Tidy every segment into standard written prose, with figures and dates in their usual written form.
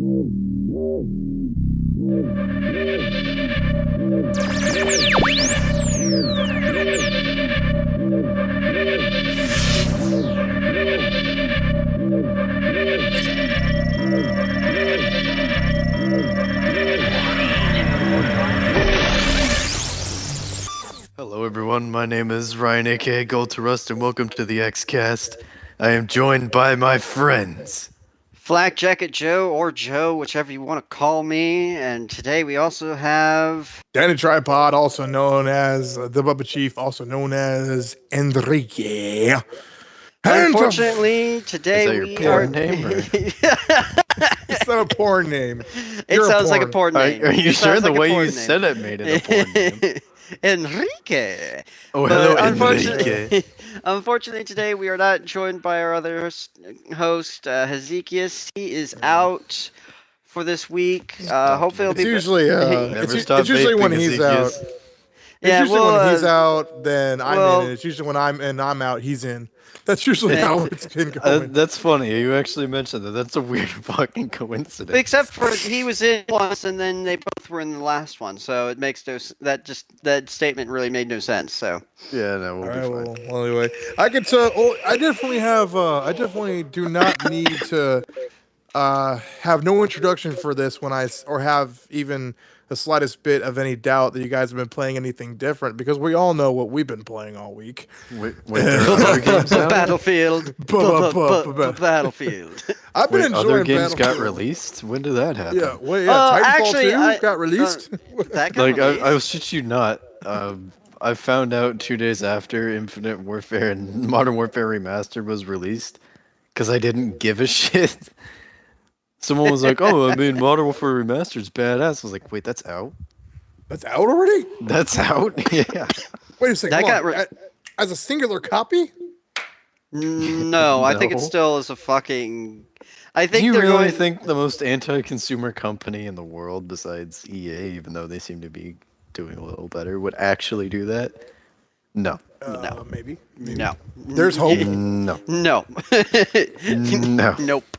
Hello everyone, my name is Ryan aka Gold to Rust and welcome to the XCast. I am joined by my friends. Flak Jacket Joe, or Joe, whichever you want to call me, and today we also have... DandyTripod, also known as the Bubba Chief, also known as Enrique. Unfortunately, today Is that we your are... porn name? Or? It's not a porn name. It sounds like a porn name. Are you sure the way you name. said it made it a porn name? Enrique. Oh, hello, Enrique. Unfortunately, today we are not joined by our other host, Hezekias. He is out for this week. Hopefully, he'll be. Usually, it's usually when he's out. Yeah, usually when he's out, then I'm in. And it's usually when I'm out, he's in. That's usually how it's been going. That's funny. You actually mentioned that. That's a weird fucking coincidence. Except for he was in once, and then they both were in the last one. So it makes that statement really made no sense. So yeah, no, we'll be fine. Well, anyway, I could tell. I definitely have. I definitely do not need to have no introduction for this or have even the slightest bit of any doubt that you guys have been playing anything different, because we all know what we've been playing all week. Battlefield. Battlefield. I've been enjoying other games Battlefield. got released? When did that happen? Yeah, Titanfall actually, 2 got released. That got released. I shit you not. I found out 2 days after Infinite Warfare and Modern Warfare Remastered was released, because I didn't give a shit. Someone was like, "Oh, I mean, Modern Warfare Remastered's badass." I was like, "Wait, that's out? That's out already? That's out? Yeah." Wait a second. That as a singular copy? No, I think it No. still is a fucking. I think Do you they're really going. think the most anti-consumer company in the world, besides EA, even though they seem to be doing a little better, would actually do that? No. No. Maybe. No. There's hope. No. No. No. Nope.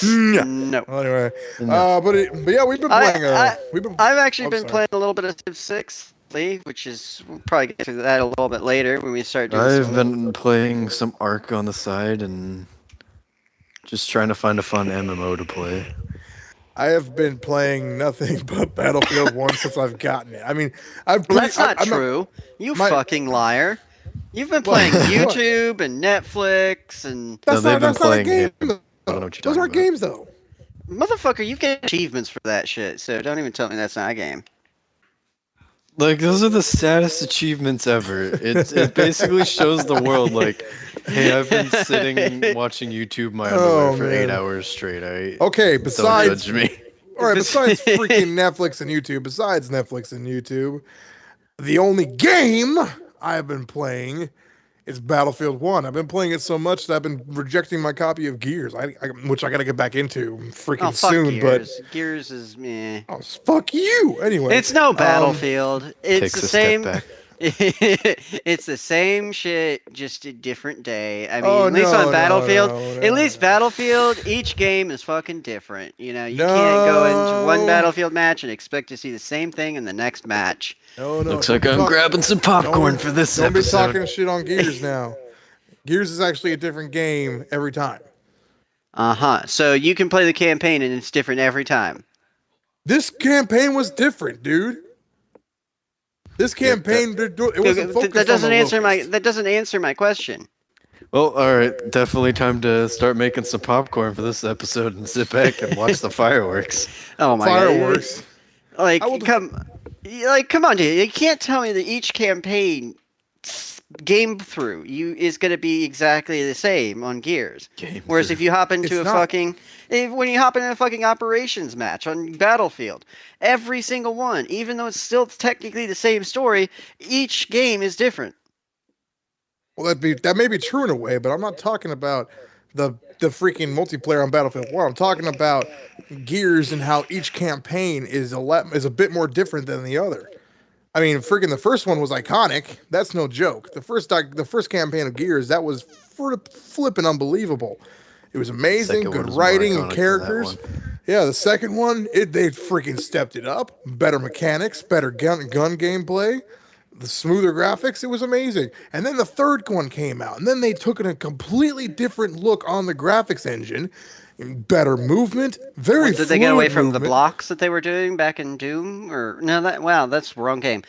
No. No. Well, anyway, No. but yeah, we've been playing. I've actually been sorry. playing a little bit of Civ 6 lately, which is we'll probably get to that a little bit later when we start doing. I've been playing some Ark on the side and just trying to find a fun MMO to play. I have been playing nothing but Battlefield 1 since I've gotten it. I mean, That's not true. You fucking liar. You've been playing YouTube and Netflix and. That's they've been not a playing game. I don't know what you're Those talking aren't about. games, though. Motherfucker, you get achievements for that shit, so don't even tell me that's not a game. Like, those are the saddest achievements ever. It basically shows the world, like, hey, I've been sitting watching YouTube my underwear for 8 hours straight. Okay, Don't besides judge me. all right, besides freaking Netflix and YouTube, the only game I have been playing is Battlefield 1. I've been playing it so much that I've been rejecting my copy of Gears, which I got to get back into freaking fuck soon. Gears. Gears is meh. But fuck you. Anyway, It's no Battlefield. It's Takes the a step same. back. It's the same shit, just a different day. I mean, at least on Battlefield, at least Battlefield, each game is fucking different. You know, you can't go into one Battlefield match and expect to see the same thing in the next match. No. Looks like I'm grabbing some popcorn for this Don't be episode. talking shit on Gears now. Gears is actually a different game every time. So you can play the campaign and it's different every time. This campaign was different, dude. This campaign, it wasn't focused That doesn't on the answer locals. that doesn't answer my question. Well, alright, definitely time to start making some popcorn for this episode and sit back and watch the fireworks. Oh my Fireworks. god! I will- Come on, dude! You can't tell me that each campaign game through is going to be exactly the same on Gears. Whereas if you hop into when you hop into a fucking operations match on Battlefield, every single one, even though it's still technically the same story, each game is different. Well, that may be true in a way, but I'm not talking about the freaking multiplayer on Battlefield 1. I'm talking about Gears and how each campaign is a bit more different than the other. I mean, freaking the first one was iconic. That's no joke. The first campaign of Gears, that was flipping unbelievable. It was amazing, good writing and characters. Yeah, the second one, they freaking stepped it up. Better mechanics, better gun gameplay, the smoother graphics. It was amazing. And then the third one came out, and then they took it a completely different look on the graphics engine. Better movement, very Did they get away from the movement. blocks that they were doing back in Doom? Or no, that's the wrong game.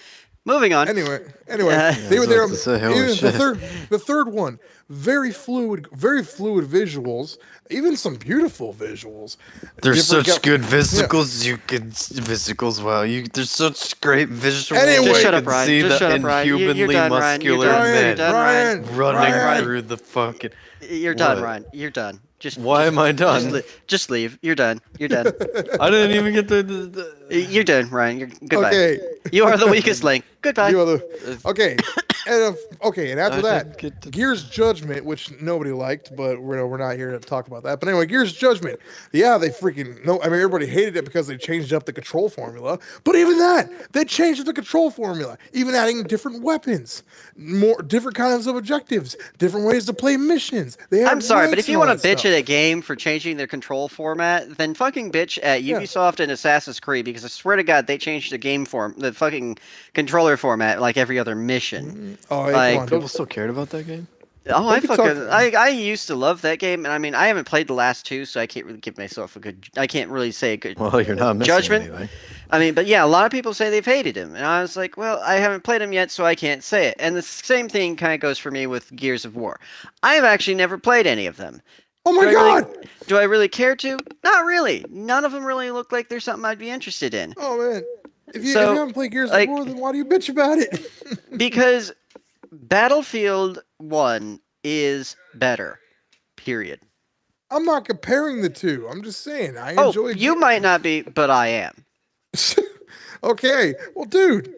Moving on. Anyway, Yeah, they were there. Holy shit. The third one, very fluid visuals, even some beautiful visuals. There's Different such good Yeah. visuals. Wow, there's such great visuals. Anyway, Just You shut up, can Ryan. see Just the shut up, Ryan. You're inhumanly done, Ryan. You're muscular done. men You're done, Ryan. running Ryan. through the fucking. You're done, What? Ryan. You're done. Why am I done? Just leave. You're done. You're done. I didn't even get the You're done, Ryan. Goodbye. Okay. You are the weakest link. Goodbye. You are okay. And and after I that, didn't get to- Gears Judgment, which nobody liked, but we're not here to talk about that. But anyway, Gears Judgment, yeah, they freaking no. I mean, everybody hated it because they changed up the control formula. But even that, they changed up the control formula, even adding different weapons, more different kinds of objectives, different ways to play missions. I'm sorry, but if you want to bitch at at a game for changing their control format, then fucking bitch at Ubisoft and Assassin's Creed, because I swear to God, they changed the fucking controller format like every other mission. oh, hey, like- come on, People still cared about that game. Oh, I can fucking talk- I used to love that game, and I mean I haven't played the last two, so I can't really give myself I can't really say a good Well, you're not missing Judgment? anything. I mean, but yeah, a lot of people say they've hated him, and I was like, well, I haven't played him yet, so I can't say it. And the same thing kind of goes for me with Gears of War. I have actually never played any of them. Oh my Do I really- God! Do I really care to? Not really. None of them really look like they're something I'd be interested in. Oh man, if you So, haven't played Gears like- of War, then why do you bitch about it? Because Battlefield 1 is better. Period. I'm not comparing the two. I'm just saying I Oh, enjoy. you might not be, but I am. Okay, well, dude,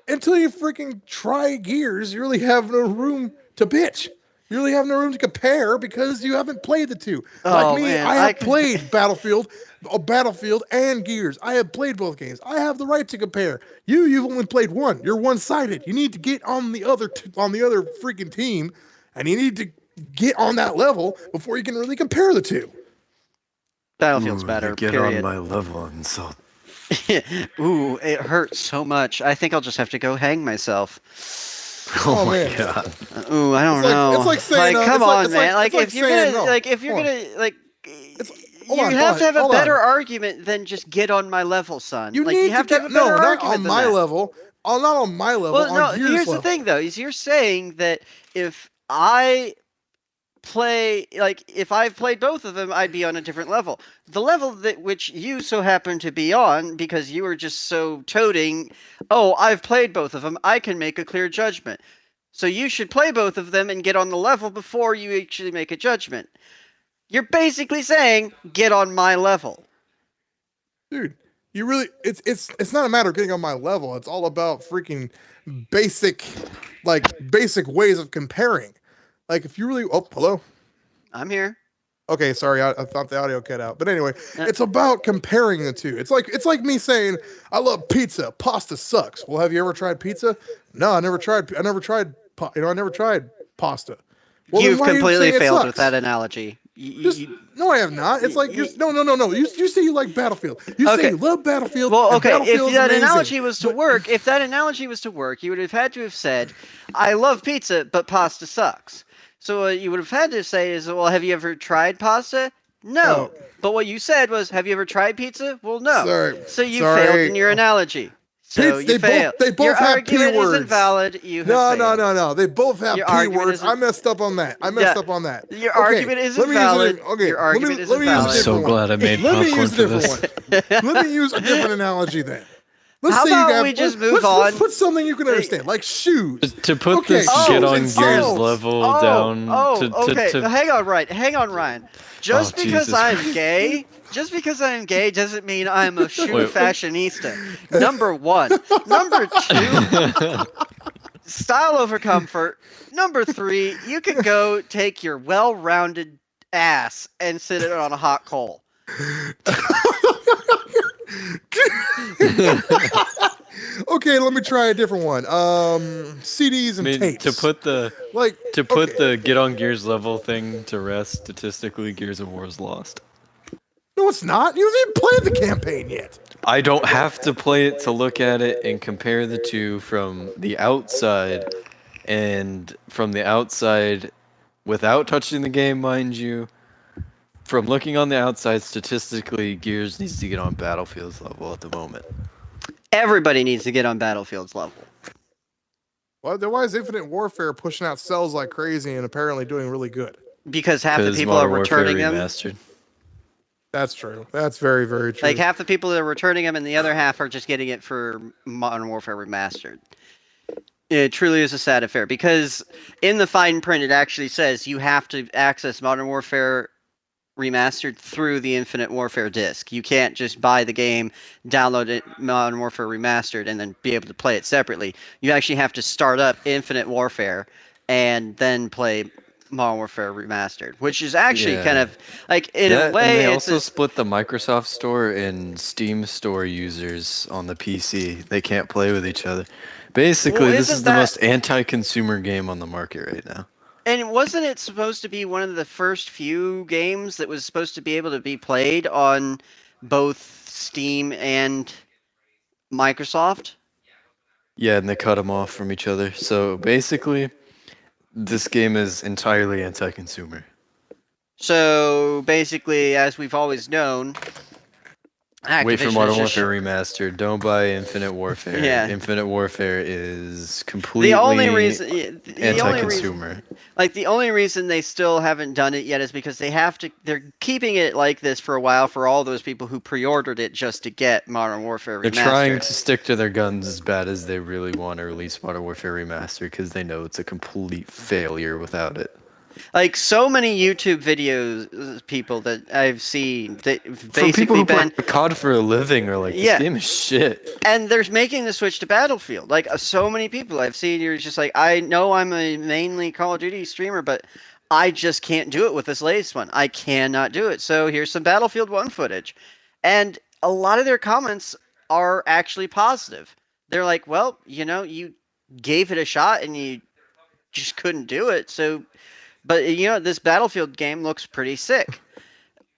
until you freaking try Gears, you really have no room to bitch. You really have no room to compare because you haven't played the two. Oh, Like me, man, I have played Battlefield and Gears. I have played both games. I have the right to compare. You've only played one. You're one-sided. You need to get on the other freaking team, and you need to get on that level before you can really compare the two. Battlefield's Ooh, better. you get Period. on my level and so. Ooh, it hurts so much. I think I'll just have to go hang myself. Oh, Oh, my man. god. Ooh, I don't It's like- know. it's like saying, come it's like- on, it's like- man. Like, it's like if you're saying gonna, no. like, if you're Hold gonna, like, hold you on, have to have a hold on. better argument than just get on my level, son. You like, need you have to get, have a better no, not argument on than my that. level. Oh, not on my level. Well, on no. Gears Here's level. the thing, though, is you're saying that if I play, like, if I've played both of them, I'd be on a different level. The level that which you so happen to be on, because you were just so toting, oh, I've played both of them, I can make a clear judgment. So you should play both of them and get on the level before you actually make a judgment. You're basically saying, get on my level. Dude, you really it's not a matter of getting on my level. It's all about freaking basic ways of comparing. Like if you really hello? I'm here. Okay, sorry, I thought the audio cut out. But anyway, Uh, it's about comparing the two. It's like me saying, I love pizza, pasta sucks. Well, have you ever tried pizza? No, I never tried pasta. Well, then You've why are you completely saying it failed sucks? with that analogy. No, I have not. It's like no. You say you like Battlefield. You Okay. say you love Battlefield. Well, and okay, Battlefield if is that amazing. analogy was to But- work, you would have had to have said, I love pizza, but pasta sucks. So what you would have had to say is, well, have you ever tried pasta? No. Oh. But what you said was, have you ever tried pizza? Well, no. Sorry. So you Sorry. failed in your analogy. So Pizza- you failed. they both your have P argument words. is invalid. You have No, failed. no. They both have Your P argument words. isn't- I messed up on that. Your argument is let me use invalid. okay, Your argument is let me use a invalid. I'm so different one. glad I made Let me popcorn use a for different this. one. Let me use a different analogy then. Let's How say you about got, we just let's- move let's on? put something you can understand, like shoes. To put Okay, this oh, get on it's Gears sales. level down okay. to Hang on, Ryan. Just Oh, because Jesus I'm Christ. gay, doesn't mean I'm a shoe Wait. fashionista. Number one. Number two, style over comfort. Number three, you can go take your well-rounded ass and sit it on a hot coal. Okay, let me try a different one. CDs I and mean, tapes. to put the okay. the get on Gears level thing to rest, statistically, Gears of War is lost. No, it's not. You haven't even played the campaign yet. I don't have to play it to look at it and compare the two from the outside, and from the outside, without touching the game, mind you. From looking on the outside, statistically, Gears needs to get on Battlefield's level at the moment. Everybody needs to get on Battlefield's level. Well, then why is Infinite Warfare pushing out cells like crazy and apparently doing really good? Because half the people are returning them. Remastered. That's true. That's very, very true. Like half the people that are returning them, and the other half are just getting it for Modern Warfare Remastered. It truly is a sad affair, because in the fine print it actually says you have to access Modern Warfare Remastered through the Infinite Warfare disc. You can't just buy the game, download it, Modern Warfare Remastered, and then be able to play it separately. You actually have to start up Infinite Warfare and then play Modern Warfare Remastered, which is actually kind of like in a way. And they also split the Microsoft Store and Steam Store users on the PC. They can't play with each other. Basically, this is the most anti-consumer game on the market right now. And wasn't it supposed to be one of the first few games that was supposed to be able to be played on both Steam and Microsoft? Yeah, and they cut them off from each other. So basically, this game is entirely anti-consumer. So basically, as we've always known, wait for Modern Warfare Remastered. Don't buy Infinite Warfare. Yeah. Infinite Warfare is completely the only reason, anti-consumer. The only reason they still haven't done it yet is because they're keeping it like this for a while for all those people who pre-ordered it just to get Modern Warfare Remastered. They're trying to stick to their guns as bad as they really want to release Modern Warfare Remastered, because they know it's a complete failure without it. Like so many YouTube videos, people that I've seen that basically people who play COD for a living are like, this game is shit. And they're making the switch to Battlefield. Like so many people I've seen, you're just like, I know I'm a mainly Call of Duty streamer, but I just can't do it with this latest one. I cannot do it. So here's some Battlefield 1 footage. And a lot of their comments are actually positive. They're like, well, you gave it a shot and you just couldn't do it. So. But, this Battlefield game looks pretty sick.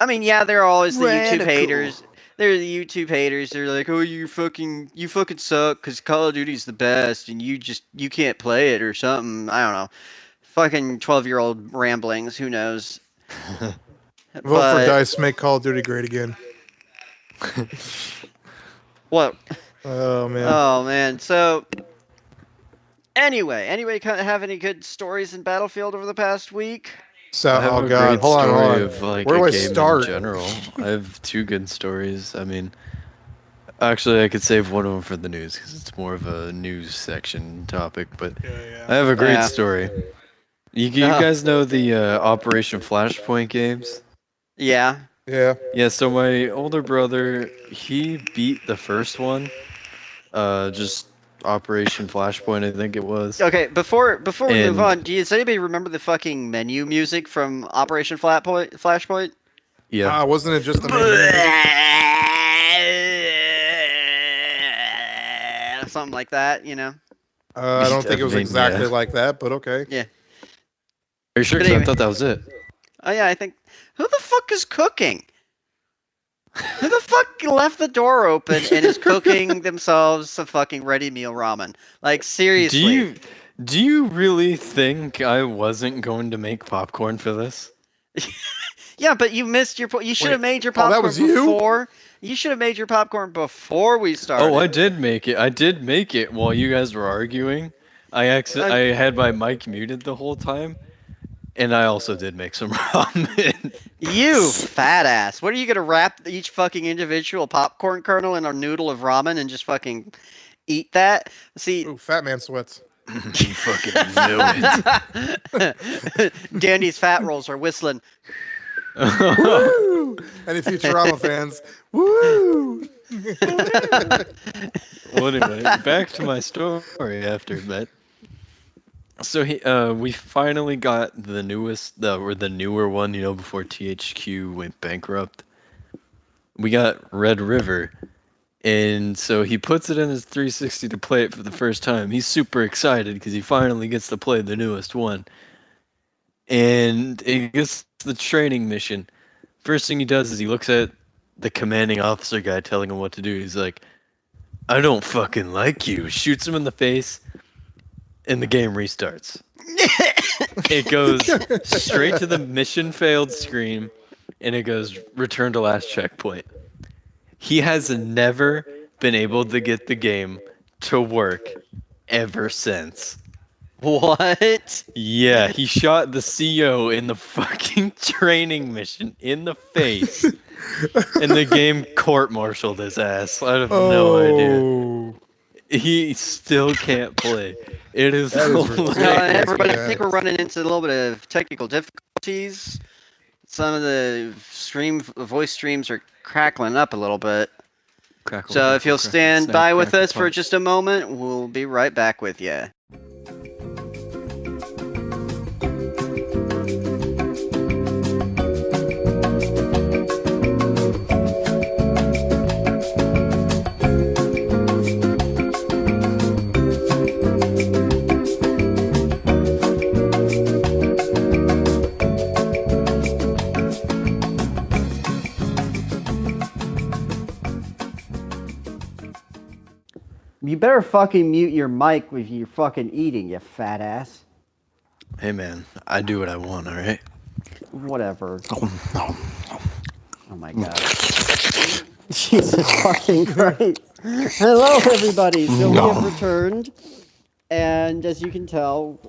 I mean, yeah, there are always the YouTube haters. There are the YouTube haters. They're like, oh, you fucking suck because Call of Duty's the best and you can't play it or something. I don't know. Fucking 12-year-old ramblings. Who knows? Vote for DICE. Make Call of Duty great again. What? Oh, man. Oh, man. So... Anyway, have any good stories in Battlefield over the past week? So, I have hold on. Of, like, where do I game start? In general, I have two good stories. I mean, actually, I could save one of them for the news because it's more of a news section topic. But I have a great story. You guys know the Operation Flashpoint games? Yeah. Yeah. Yeah. So my older brother, he beat the first one. Just Operation Flashpoint, I think it was. Okay, before we move on, does anybody remember the fucking menu music from Operation Flashpoint? Yeah. Wasn't it just the something like that, I don't think it was exactly like that, but okay. Yeah. Are you sure? Because I thought that was it. Oh yeah, I think. Who the fuck is cooking? Who the fuck left the door open and is cooking themselves some fucking ready meal ramen? Like, seriously. Do you really think I wasn't going to make popcorn for this? Yeah, but you missed your. You should have made your popcorn that was before. You should have made your popcorn before we started. Oh, I did make it. I did make it while you guys were arguing. I had my mic muted the whole time. And I also did make some ramen. You fat ass. What are you going to wrap each fucking individual popcorn kernel in a noodle of ramen and just fucking eat that? See. Ooh, fat man sweats. You fucking knew it. Dandy's fat rolls are whistling. Woo! Any Futurama fans? Woo! Well, anyway, back to my story after that. So we finally got the newer one, before THQ went bankrupt. We got Red River, and so he puts it in his 360 to play it for the first time. He's super excited because he finally gets to play the newest one. And he gets the training mission. First thing he does is he looks at the commanding officer guy telling him what to do. He's like, I don't fucking like you. Shoots him in the face, and the game restarts. It goes straight to the mission failed screen, and it goes return to last checkpoint. He has never been able to get the game to work ever since. What? Yeah, he shot the CO in the fucking training mission in the face, and the game court-martialed his ass. I have no idea. He still can't play. It is hilarious. Everybody, I think we're running into a little bit of technical difficulties. Some of the voice streams are crackling up a little bit. So if you'll stand by with us for just a moment, we'll be right back with you. You better fucking mute your mic if you're fucking eating, you fat ass. Hey man, I do what I want, alright? Whatever. Oh my god. Jesus fucking Christ. Hello everybody, so we have returned. And as you can tell,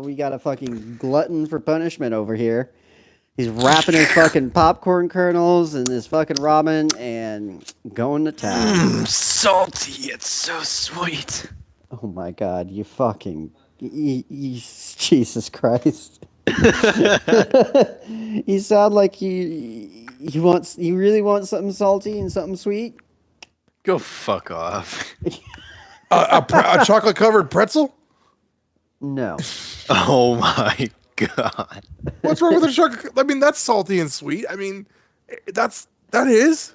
we got a fucking glutton for punishment over here. He's wrapping his fucking popcorn kernels and his fucking ramen and going to town. Salty, it's so sweet. Oh my god, you fucking... Jesus Christ. You sound like you really want something salty and something sweet? Go fuck off. A chocolate-covered pretzel? No. Oh my god. What's wrong with the chocolate? I mean, that's salty and sweet. I mean, that is.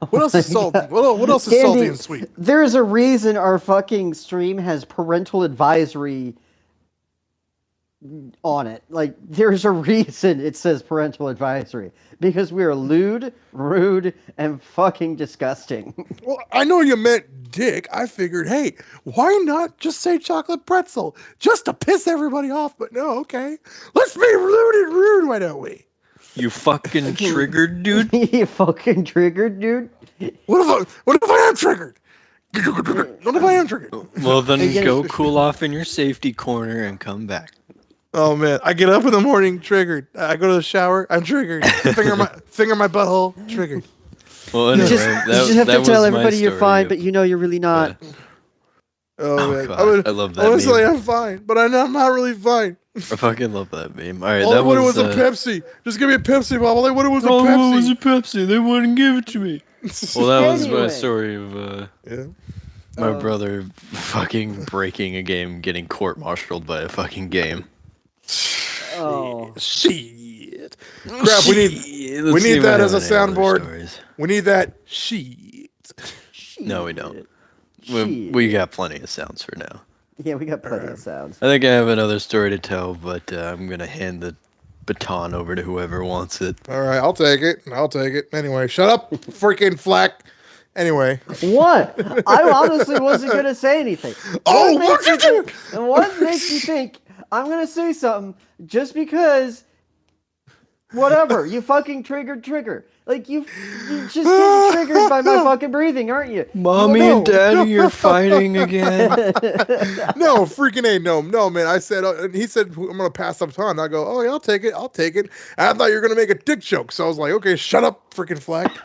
What else is salty? What else is salty and sweet? There's a reason our fucking stream has parental advisory on it. Like, there's a reason it says parental advisory. Because we are lewd, rude, and fucking disgusting. Well, I know you meant dick. I figured, hey, why not just say chocolate pretzel? Just to piss everybody off. But no, okay. Let's be rude and rude, why don't we? You fucking triggered, dude? You fucking triggered, dude? What if I am triggered? What if I am triggered? Well, then go cool off in your safety corner and come back. Oh man, I get up in the morning, triggered. I go to the shower, I'm triggered. Finger my butthole, triggered. Well, anyway, you just have to tell everybody you're fine, but you know you're really not. Yeah. Oh man, God, I love that honestly, meme. I'm fine, but I'm not really fine. I fucking love that meme. All right, All that I wanted was was a Pepsi. Just give me a Pepsi, Bob. All I wanted was a Oh, Pepsi. it was a Pepsi. They wouldn't give it to me. Well, that was my Anyway. story of my brother fucking breaking a game, getting court-martialed by a fucking game. Oh. Shit. Crap, we need that as a soundboard. We need that shit. No, we don't. Shit. We got plenty of sounds for now. Yeah, we got plenty of sounds. I think I have another story to tell, but I'm going to hand the baton over to whoever wants it. All right, I'll take it. Anyway, shut up, freaking Flack. Anyway. What? I honestly wasn't going to say anything. Oh, what did you do? And what makes you think I'm going to say something just because, whatever, you fucking trigger. Like, you just getting triggered by my fucking breathing, aren't you? Mommy and Daddy, you're fighting again. No, freaking A, no, man. I said, he said, I'm going to pass up time. I go, oh, yeah, I'll take it. And I thought you were going to make a dick joke. So I was like, okay, shut up, freaking Flack.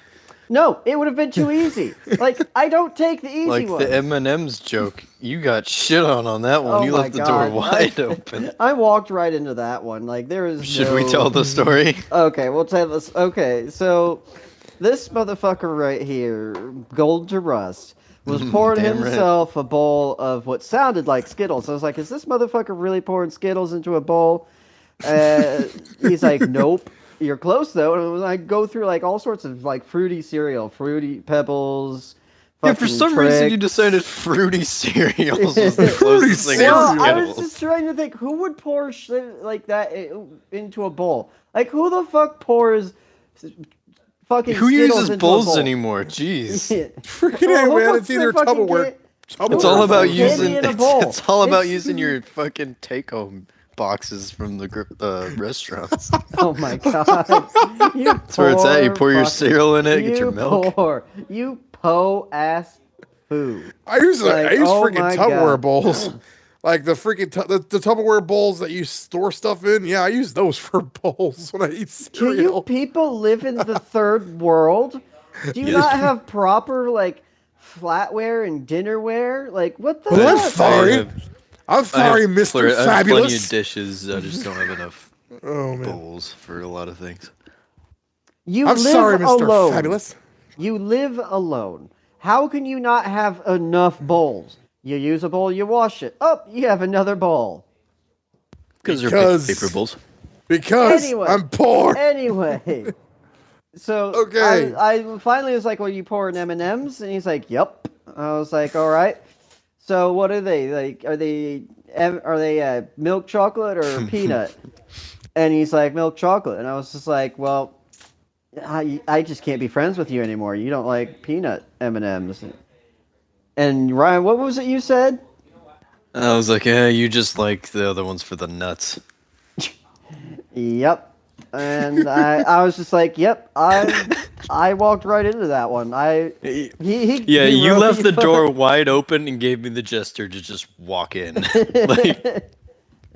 No, it would have been too easy. Like, I don't take the easy like one. the M&M's joke, you got shit on that one. Oh You my left the door God. wide open. I walked right into that one. Like, there is Should we tell the story? Okay, we'll tell this. Okay, so this motherfucker right here, Gold to Rust, was pouring Damn right. himself a bowl of what sounded like Skittles. I was like, is this motherfucker really pouring Skittles into a bowl? He's like, nope. You're close though. And I go through like all sorts of like fruity cereal, Fruity Pebbles. Yeah, for some reason you decided fruity cereals was the closest thing Well, to I was Skittles. just trying to think who would pour shit like that into a bowl. Like who the fuck pours fucking Who Skittles uses into a bowls bowl. anymore? Jeez. Freaking Well, A, who man. puts It's their either fucking Tupperware. It's all about Candy using. in a bowl. It's all about It's- using your fucking take-home boxes from the restaurants. Oh my god. You That's where it's at. You pour your fucking- cereal in it, get your milk. You po-ass food. I use Like, oh freaking my Tupperware God. bowls. Like the freaking the Tupperware bowls that you store stuff in. Yeah, I use those for bowls when I eat Do you cereal. people live in the third world? Do you Yes. not have proper, like, flatware and dinnerware? Like, what the Well, I'm fuck? sorry. I'm sorry, Mr. I have plenty Fabulous. of dishes. I just don't have enough Oh man. bowls for a lot of things. You I'm live sorry, Mr. alone. Fabulous. You live alone. How can you not have enough bowls? You use a bowl, you wash it. Oh, you have another bowl. Because they're Because- paper bowls. Because Anyway. I'm poor. Anyway, so Okay. I finally was like, "Well, you pouring M&Ms?" And he's like, "Yep." I was like, "All right." So what are they like? Are they milk chocolate or peanut? And he's like, "Milk chocolate." And I was just like, "Well, I just can't be friends with you anymore. You don't like peanut M&Ms." And Ryan, what was it you said? I was like, yeah, you just like the other ones for the nuts. Yep. And I was just like, "Yep." I walked right into that one. He Yeah, you wrote- left the door wide open and gave me the gesture to just walk in. Like,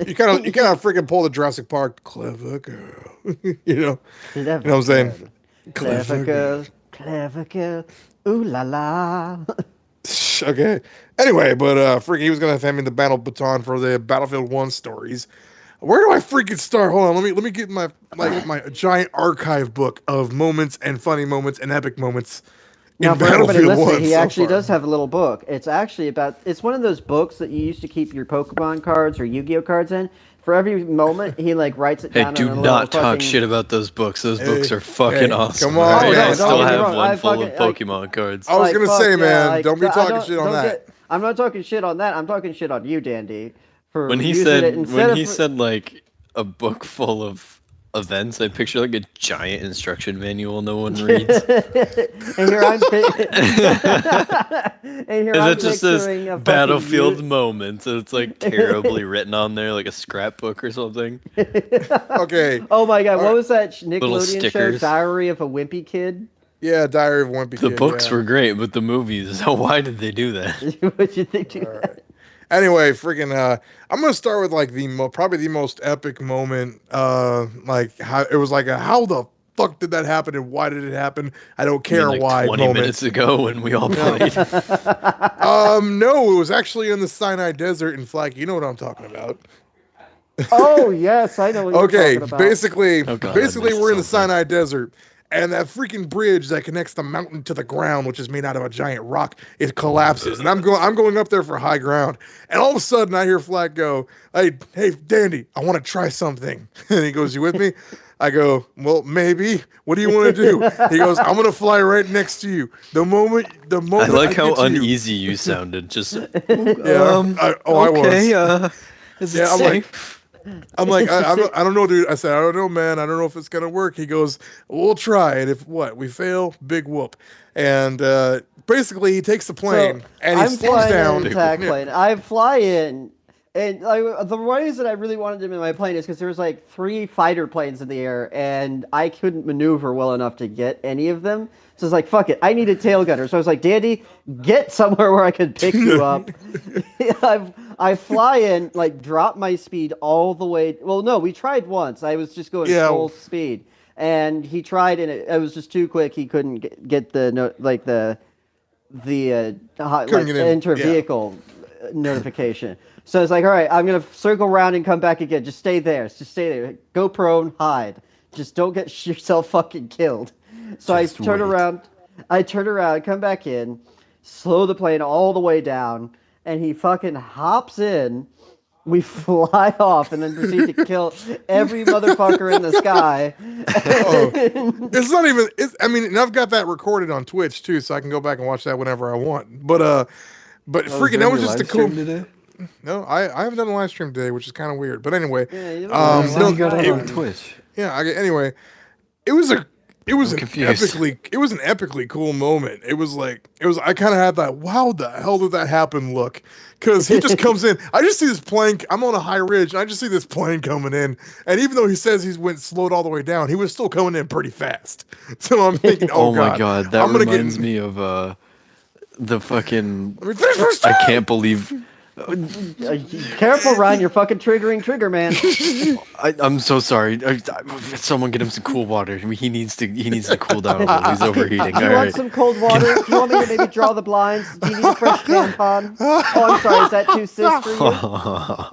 You kind of freaking pull the Jurassic Park. Clever girl. You know what I'm saying? Clever girl, ooh la la. Okay. Anyway, but freaking, he was gonna hand me the battle baton for the Battlefield 1 stories. Where do I freaking start? Hold on, let me get my giant archive book of moments and funny moments and epic moments. Now, in for everybody Battlefield 1 listening, he so actually far. does have a little book. It's actually it's one of those books that you used to keep your Pokemon cards or Yu-Gi-Oh cards in. For every moment, he like writes it hey, down. do on a not little talk fucking... shit about those books. Those Hey, books are fucking hey, awesome. come on, I man. still Don't get me have wrong. one I full of fucking- Pokemon cards. I was Like, gonna fuck say, yeah, man, like, don't be I talking shit on that. I'm not talking shit on that. I'm talking shit on you, Dandy, for When he using said it instead of... said like a book full of events, I picture like a giant instruction manual no one reads. and here I'm and here And I'm it just says picturing a fucking Battlefield youth- moments, and it's like terribly written on there, like a scrapbook or something. Okay. Oh my god, what Alright. was that Nickelodeon show, stickers. Diary of a Wimpy Kid? Yeah, Diary of a Wimpy The Kid, books yeah. were great, but the movies, why did they do that? What you think? All right. Anyway, freaking, I'm gonna start with like probably the most epic moment. Like how it was like how the fuck did that happen and why did it happen? I don't I mean, care like why. 20 moment. minutes ago when we all played. No, it was actually in the Sinai Desert in Flag. You know what I'm talking about. Oh yes, I know what you're Okay, talking about. basically, Oh, God, I basically missed we're in the something. Sinai Desert, and that freaking bridge that connects the mountain to the ground, which is made out of a giant rock, it collapses. And I'm going up there for high ground, and all of a sudden I hear Flack go, "Hey, Dandy, I want to try something." And he goes, "You with me?" I go, "Well, maybe. What do you want to do?" He goes, "I'm gonna fly right next to you. The moment I like how get to you." uneasy you sounded. Just Yeah, I was. okay. Is it Yeah, I'm like- safe? I'm like, I don't know, dude. I said, I don't know, man. I don't know if it's gonna work. He goes, we'll try it. If we fail, big whoop. And basically, he takes the plane and he I'm slows flying down. an attack plane. I fly in, and the reason I really wanted him in my plane is because there was like 3 fighter planes in the air, and I couldn't maneuver well enough to get any of them. So I was like, fuck it, I need a tail gunner. So I was like, Dandy, get somewhere where I could pick you up. I fly in, like, drop my speed all the way. Well, no, we tried once. I was just going full speed, and he tried, and it was just too quick. He couldn't get the enter vehicle notification. So it's like, all right, I'm gonna circle around and come back again. Just stay there. Just stay there. Go prone, hide. Just don't get yourself fucking killed. So I turn around, come back in, slow the plane all the way down, and he fucking hops in. We fly off and then proceed to kill every motherfucker in the sky. It's not even. I mean, and I've got that recorded on Twitch too, so I can go back and watch that whenever I want. But freaking, that was just a cool. Today? No, I haven't done a live stream today, which is kind of weird. But anyway, Yeah, you don't no, really it- on Twitch. yeah. Anyway, it was it was I'm an confused. epically cool moment. I kind of had that, wow, the hell did that happen look? Because he just comes in. I just see this plane. I'm on a high ridge, and I just see this plane coming in. And even though he says he's went slowed all the way down, he was still coming in pretty fast. So I'm thinking, Oh God, my god, that I'm gonna reminds me of the fucking. Let me finish my I story! can't believe. Careful, Ryan. You're fucking triggering Trigger Man. I'm so sorry. Someone get him some cool water. He needs to cool down a little. He's overheating. Do you All want right. some cold water? Do you want me to maybe draw the blinds? Do you need a fresh tampon? Oh, I'm sorry. Is that too cis for you?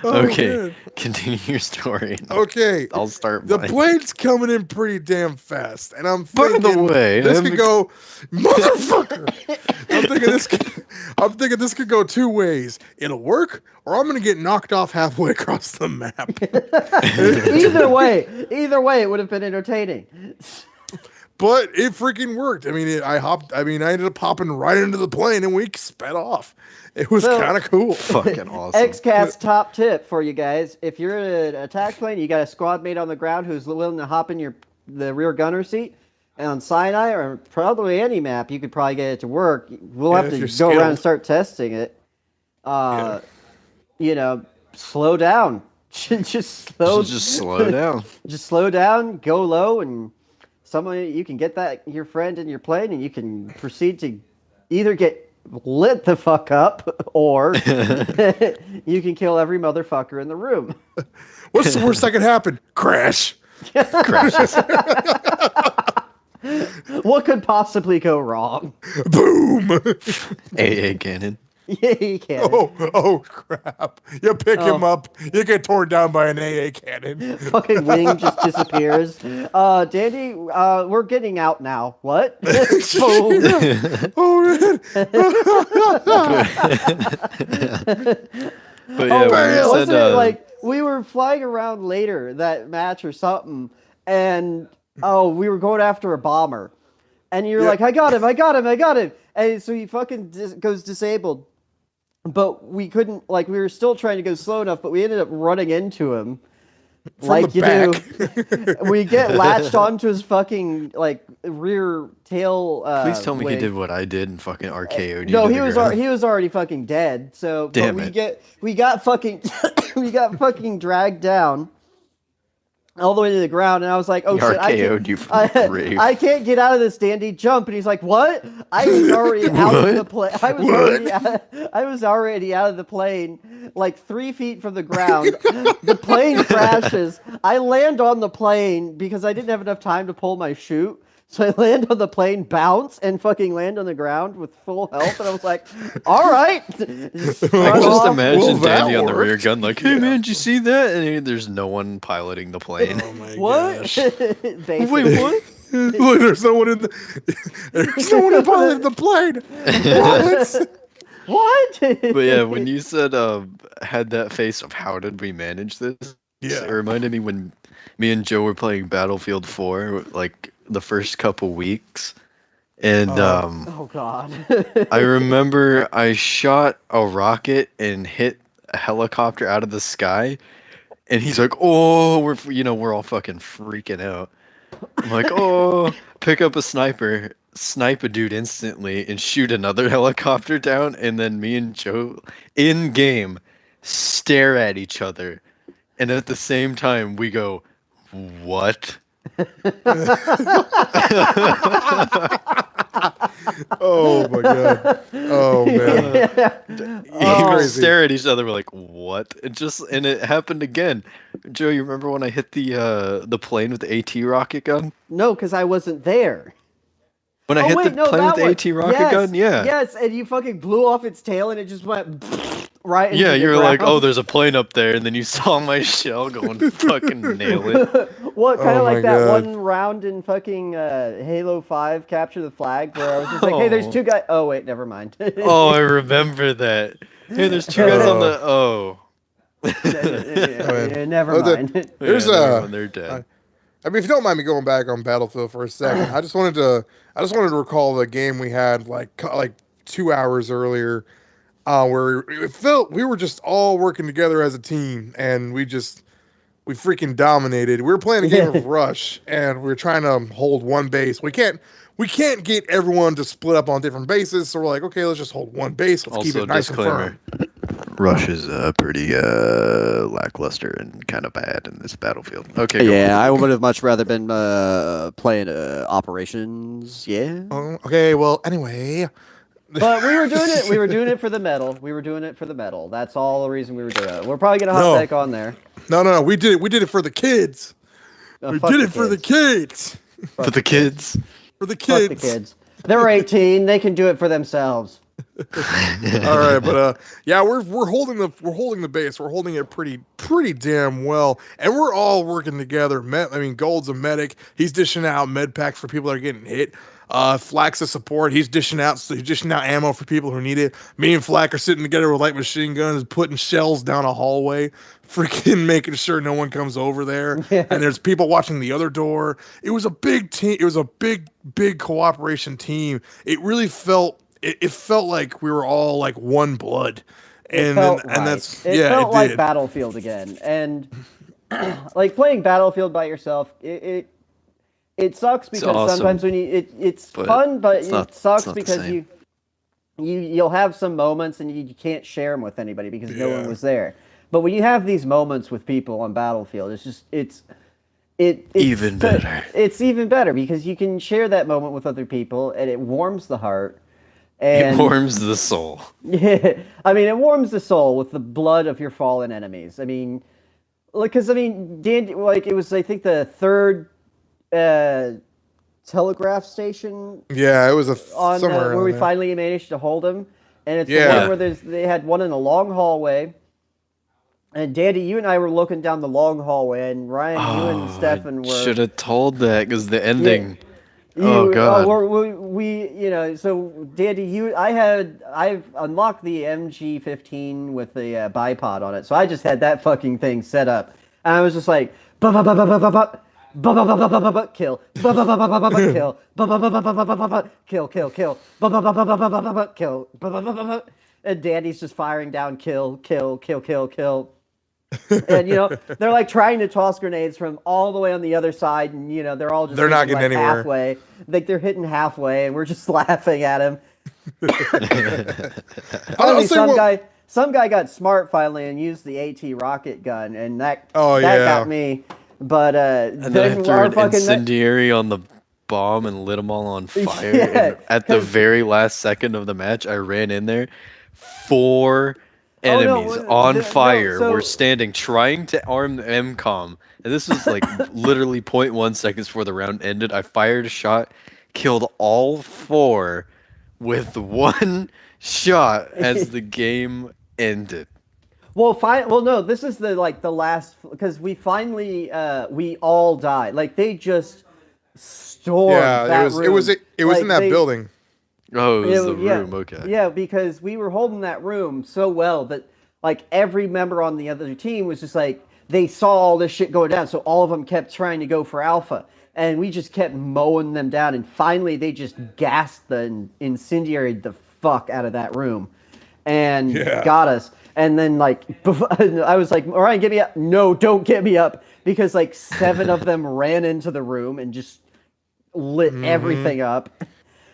Okay, man. continue your story. Okay, I'll start. the mine. plane's coming in pretty damn fast, and I'm By thinking the way, this could go, motherfucker. I'm thinking this could go two ways. It'll work, or I'm gonna get knocked off halfway across the map. Either way, it would have been entertaining. But it freaking worked. I mean, I ended up hopping right into the plane, and we sped off. It was So- kind of cool. Fucking awesome. XCast top tip for you guys: if you're in an attack plane, you got a squad mate on the ground who's willing to hop in the rear gunner seat. And on Sinai or probably any map, you could probably get it to work. We'll have if to you're go around and skilled. start testing it. You know, slow down. just slow down. Just slow down, go low, and you can get your friend in your plane, and you can proceed to either get lit the fuck up, or you can kill every motherfucker in the room. What's the worst that could happen? Crash. Crashes. What could possibly go wrong? Boom. AA cannon. Yeah, you can. Oh crap. You pick him up, you get torn down by an AA cannon. Fucking wing just disappears. Dandy, we're getting out now. What? Boom. Oh man. But yeah, when you Wasn't said, it like we were flying around later that match or something, and we were going after a bomber, and you're like, I got him, and so he fucking goes disabled, but we couldn't, we were still trying to go slow enough, but we ended up running into him. From like the you back. do. We get latched onto his fucking rear tail. please tell me wing. he did what I did and fucking RKO'd you. No, to he the was ground. he was already fucking dead. So Damn but it. we got fucking we got fucking dragged down all the way to the ground, and I was like, oh He shit, RKO'd you from the grave. I can't get out of this, Dandy, jump. And he's like, what? I was already out of the plane. I was already out of the plane, 3 feet from the ground. The plane crashes. I land on the plane because I didn't have enough time to pull my chute. So I land on the plane, bounce, and fucking land on the ground with full health. And I was like, all right. I can just imagine Well, that Dandy on the rear worked. gun, like, hey man, did you see that? And there's no one piloting the plane. Oh my What? gosh. Basically. Wait, what? Look, there's no one in the plane. What? But yeah, when you said had that face of how did we manage this? Yeah. It reminded me when me and Joe were playing Battlefield 4, the first couple weeks. And Oh God. I remember I shot a rocket and hit a helicopter out of the sky. And he's like, oh, we're all fucking freaking out. I'm like, oh, pick up a sniper, snipe a dude instantly, and shoot another helicopter down. And then me and Joe, in game, stare at each other. And at the same time, we go, what? Oh my god. Oh man. We crazy. stare at each other. We're like, what? And it happened again. Joe, you remember when I hit the plane with the AT rocket gun? No, because I wasn't there. When I hit the plane with the AT rocket gun? Yeah. Yes, and you fucking blew off its tail and it just went right into Yeah, the you were like, ground. oh, there's a plane up there, and then you saw my shell going fucking nail it. What, kind of Oh my like that God. one round in fucking Halo 5 Capture the Flag where I was just like, hey, there's two guys. Oh, wait, never mind. Oh, I remember that. Hey, there's two guys on the. Oh. Yeah, never Oh, mind. There's Yeah, never a- mind, they're dead. I mean, if you don't mind me going back on Battlefield for a second, I just wanted to recall the game we had like 2 hours earlier, where it felt we were just all working together as a team, and we we freaking dominated. We were playing a game of Rush, and we were trying to hold one base. We can't get everyone to split up on different bases, so we're like, okay, let's just hold one base. Let's keep it nice disclaimer. and firm. Rush is pretty lackluster and kind of bad in this battlefield. Okay. Yeah, I would have much rather been playing Operations. Yeah. Okay. Well, anyway. But we were doing it. We were doing it for the medal. That's all the reason we were doing it. We're probably gonna hop back on there. No. We did it for the kids. We did it for the kids. For the kids. For the kids. Fuck the kids. They're 18. They can do it for themselves. All right, but yeah, we're holding the base. We're holding it pretty damn well, and we're all working together. Gold's a medic. He's dishing out med packs for people that are getting hit. Flack's a support. He's dishing out ammo for people who need it. Me and Flack are sitting together with light machine guns, putting shells down a hallway, freaking making sure no one comes over there. Yeah. And there's people watching the other door. It was a big team. It was a big cooperation team. It really felt. It felt like we were all like one blood, It felt like Battlefield again. And like playing Battlefield by yourself, it sucks because awesome. Sometimes when it's fun, but it sucks because you'll have some moments and you can't share them with anybody because no one was there. But when you have these moments with people on Battlefield, it's even better. It's even better because you can share that moment with other people and it warms the heart. And, it warms the soul. Yeah, it warms the soul with the blood of your fallen enemies. Dandy, it was, I think, the third telegraph station. Yeah, it was somewhere where we finally managed to hold them, and it's the one where they had one in a long hallway. And Dandy, you and I were looking down the long hallway, and Ryan, you and Stefan were. Should have told that because the ending. Yeah. God! So Dandy, I've unlocked the MG15 with the bipod on it, so I just had that fucking thing set up, and I was just like, kill, kill, kill, and Dandy's just firing down, kill. And they're like trying to toss grenades from all the way on the other side, and they're all just not getting anywhere. Halfway. Like they're hitting halfway, and we're just laughing at him. Finally, some guy got smart finally and used the AT rocket gun, and that got me. But and then I threw an incendiary on the bomb and lit them all on fire. Yeah, and at the very last second of the match, I ran in there. 4 enemies on fire were standing trying to arm the MCOM, and this was like literally 0.1 seconds before the round ended. I fired a shot, killed all 4 with 1 shot as the game ended. Well, no, this is the last, because we finally we all died. Like they just stormed that room. It was in that building. Oh, it was the room, okay. Yeah, because we were holding that room so well that, like, every member on the other team was just like, they saw all this shit going down, so all of them kept trying to go for Alpha. And we just kept mowing them down, and finally they just gassed the incendiary the fuck out of that room. And got us. And then, like, I was like, all right, get me up. No, don't get me up. Because, like, 7 of them ran into the room and just lit everything up.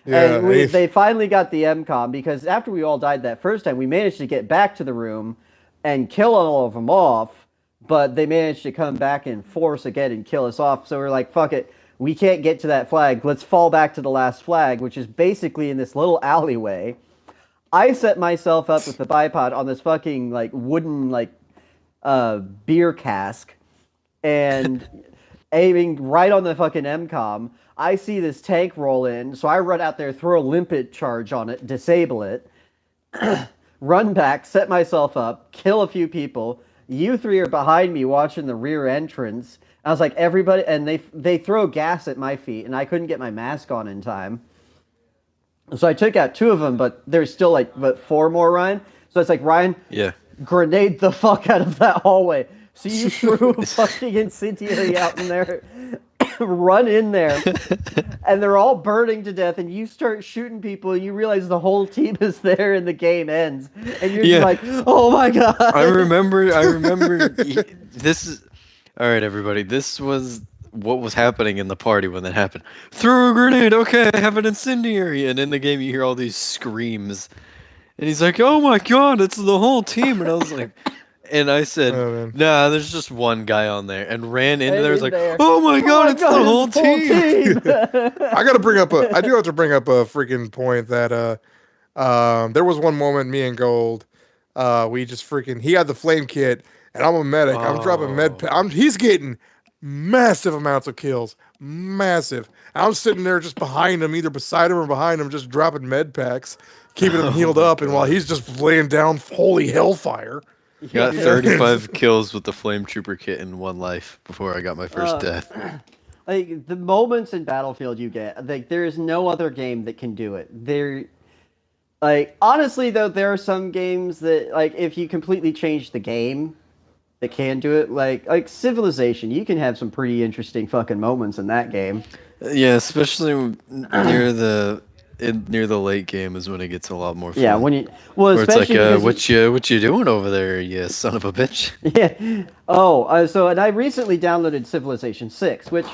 Yeah, and they finally got the MCOM, because after we all died that first time, we managed to get back to the room and kill all of them off, but they managed to come back in force again and kill us off. So we're like, fuck it, we can't get to that flag. Let's fall back to the last flag, which is basically in this little alleyway. I set myself up with the bipod on this fucking like wooden like beer cask and aiming right on the fucking MCOM. I see this tank roll in, so I run out there, throw a limpet charge on it, disable it, run back, set myself up, kill a few people. You 3 are behind me watching the rear entrance. I was like, everybody, and they throw gas at my feet, and I couldn't get my mask on in time. So I took out 2 of them, but there's still like 4 more, Ryan. So it's like, Ryan, grenade the fuck out of that hallway. So you threw a fucking incendiary out in there. Run in there, and they're all burning to death, and you start shooting people, and you realize the whole team is there, and the game ends, and you're just like, oh my god. I remember this is All right, everybody. This was what was happening in the party when that happened. Throw a grenade. Okay, I have an incendiary. And in the game, you hear all these screams. And he's like, "Oh my god, it's the whole team!" And I was like, and I said, Oh, man. "Nah, there's just one guy on there." And ran into there. Was like, there. "Oh my god, it's the whole it's the team!" I gotta bring up I do have to bring up a freaking point that there was one moment me and Gold, we just freaking he had the flame kit and I'm a medic. I'm dropping he's getting massive amounts of kills. Massive. I'm sitting there just behind him, either beside him or behind him, just dropping med packs, keeping him healed up, and while he's just laying down holy hellfire. Got 35 kills with the flame trooper kit in one life before I got my first death. Like the moments in Battlefield you get, like there is no other game that can do it. Like honestly though, there are some games that like if you completely change the game, that can do it. Like Civilization, you can have some pretty interesting fucking moments in that game. Yeah, especially near the late game is when it gets a lot more fun. Yeah, when you where it's like, what you doing over there, you son of a bitch? Yeah. Oh, and I recently downloaded Civilization 6, which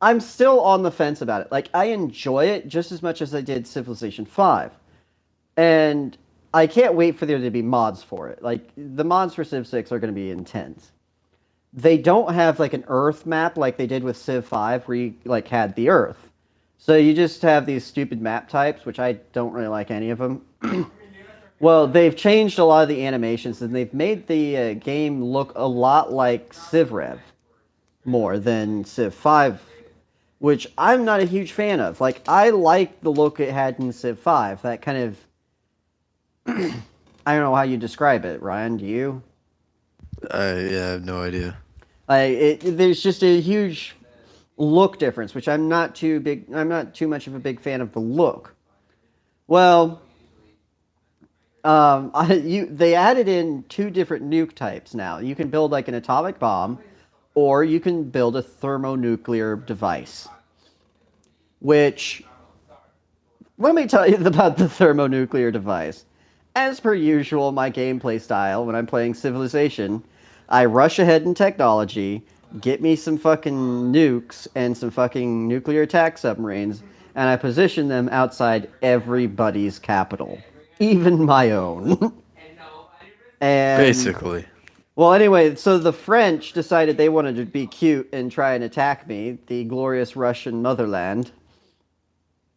I'm still on the fence about it. Like I enjoy it just as much as I did Civilization 5, and I can't wait for there to be mods for it. Like the mods for Civ 6 are going to be intense. They don't have like an Earth map like they did with Civ 5, where you like had the Earth. So you just have these stupid map types, which I don't really like any of them. Well, they've changed a lot of the animations, and they've made the game look a lot like Civ Rev more than Civ 5, which I'm not a huge fan of. Like, I like the look it had in Civ 5. That kind of... I don't know how you describe it, Ryan. Do you? I have no idea. There's just a huge look difference, which I'm not too much of a big fan of the look. Well, they added in 2 different nuke types now. You can build like an atomic bomb, or you can build a thermonuclear device. Which, let me tell you about the thermonuclear device. As per usual, my gameplay style when I'm playing Civilization, I rush ahead in technology, get me some fucking nukes and some fucking nuclear attack submarines, and I position them outside everybody's capital, even my own. And basically. Well, anyway, so the French decided they wanted to be cute and try and attack me, the glorious Russian motherland.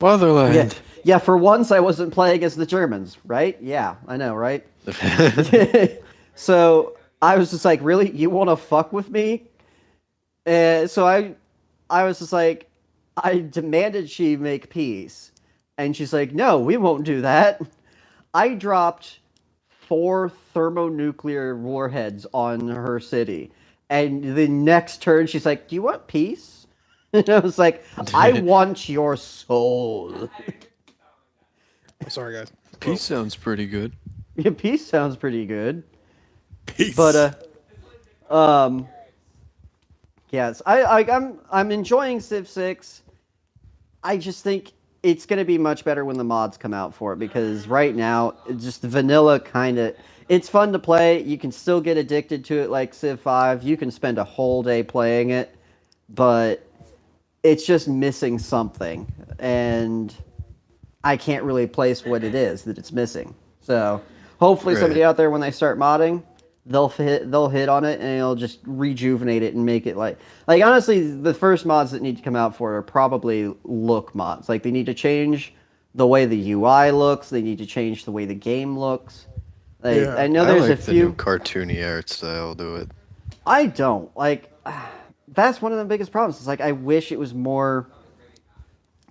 Motherland. Yeah, for once I wasn't playing as the Germans, right? Yeah, I know, right? So I was just like, really? You want to fuck with me? So I was just like, I demanded she make peace. And she's like, no, we won't do that. I dropped 4 thermonuclear warheads on her city. And the next turn, she's like, do you want peace? And I was like, I want your soul. I'm sorry, guys. Peace sounds pretty good. Yeah, peace sounds pretty good. Peace. But yes, I'm enjoying Civ 6. I just think it's going to be much better when the mods come out for it, because right now just the vanilla kind of, it's fun to play. You can still get addicted to it like Civ 5. You can spend a whole day playing it, but it's just missing something, and I can't really place what it is that it's missing. So hopefully somebody out there, when they start modding, they'll hit on it, and it'll just rejuvenate it and make it like honestly, the first mods that need to come out for it are probably look mods. Like they need to change the way the UI looks. They need to change the way the game looks. I know there's a few the new cartoony art style to it. I don't like. That's one of the biggest problems. It's like I wish it was more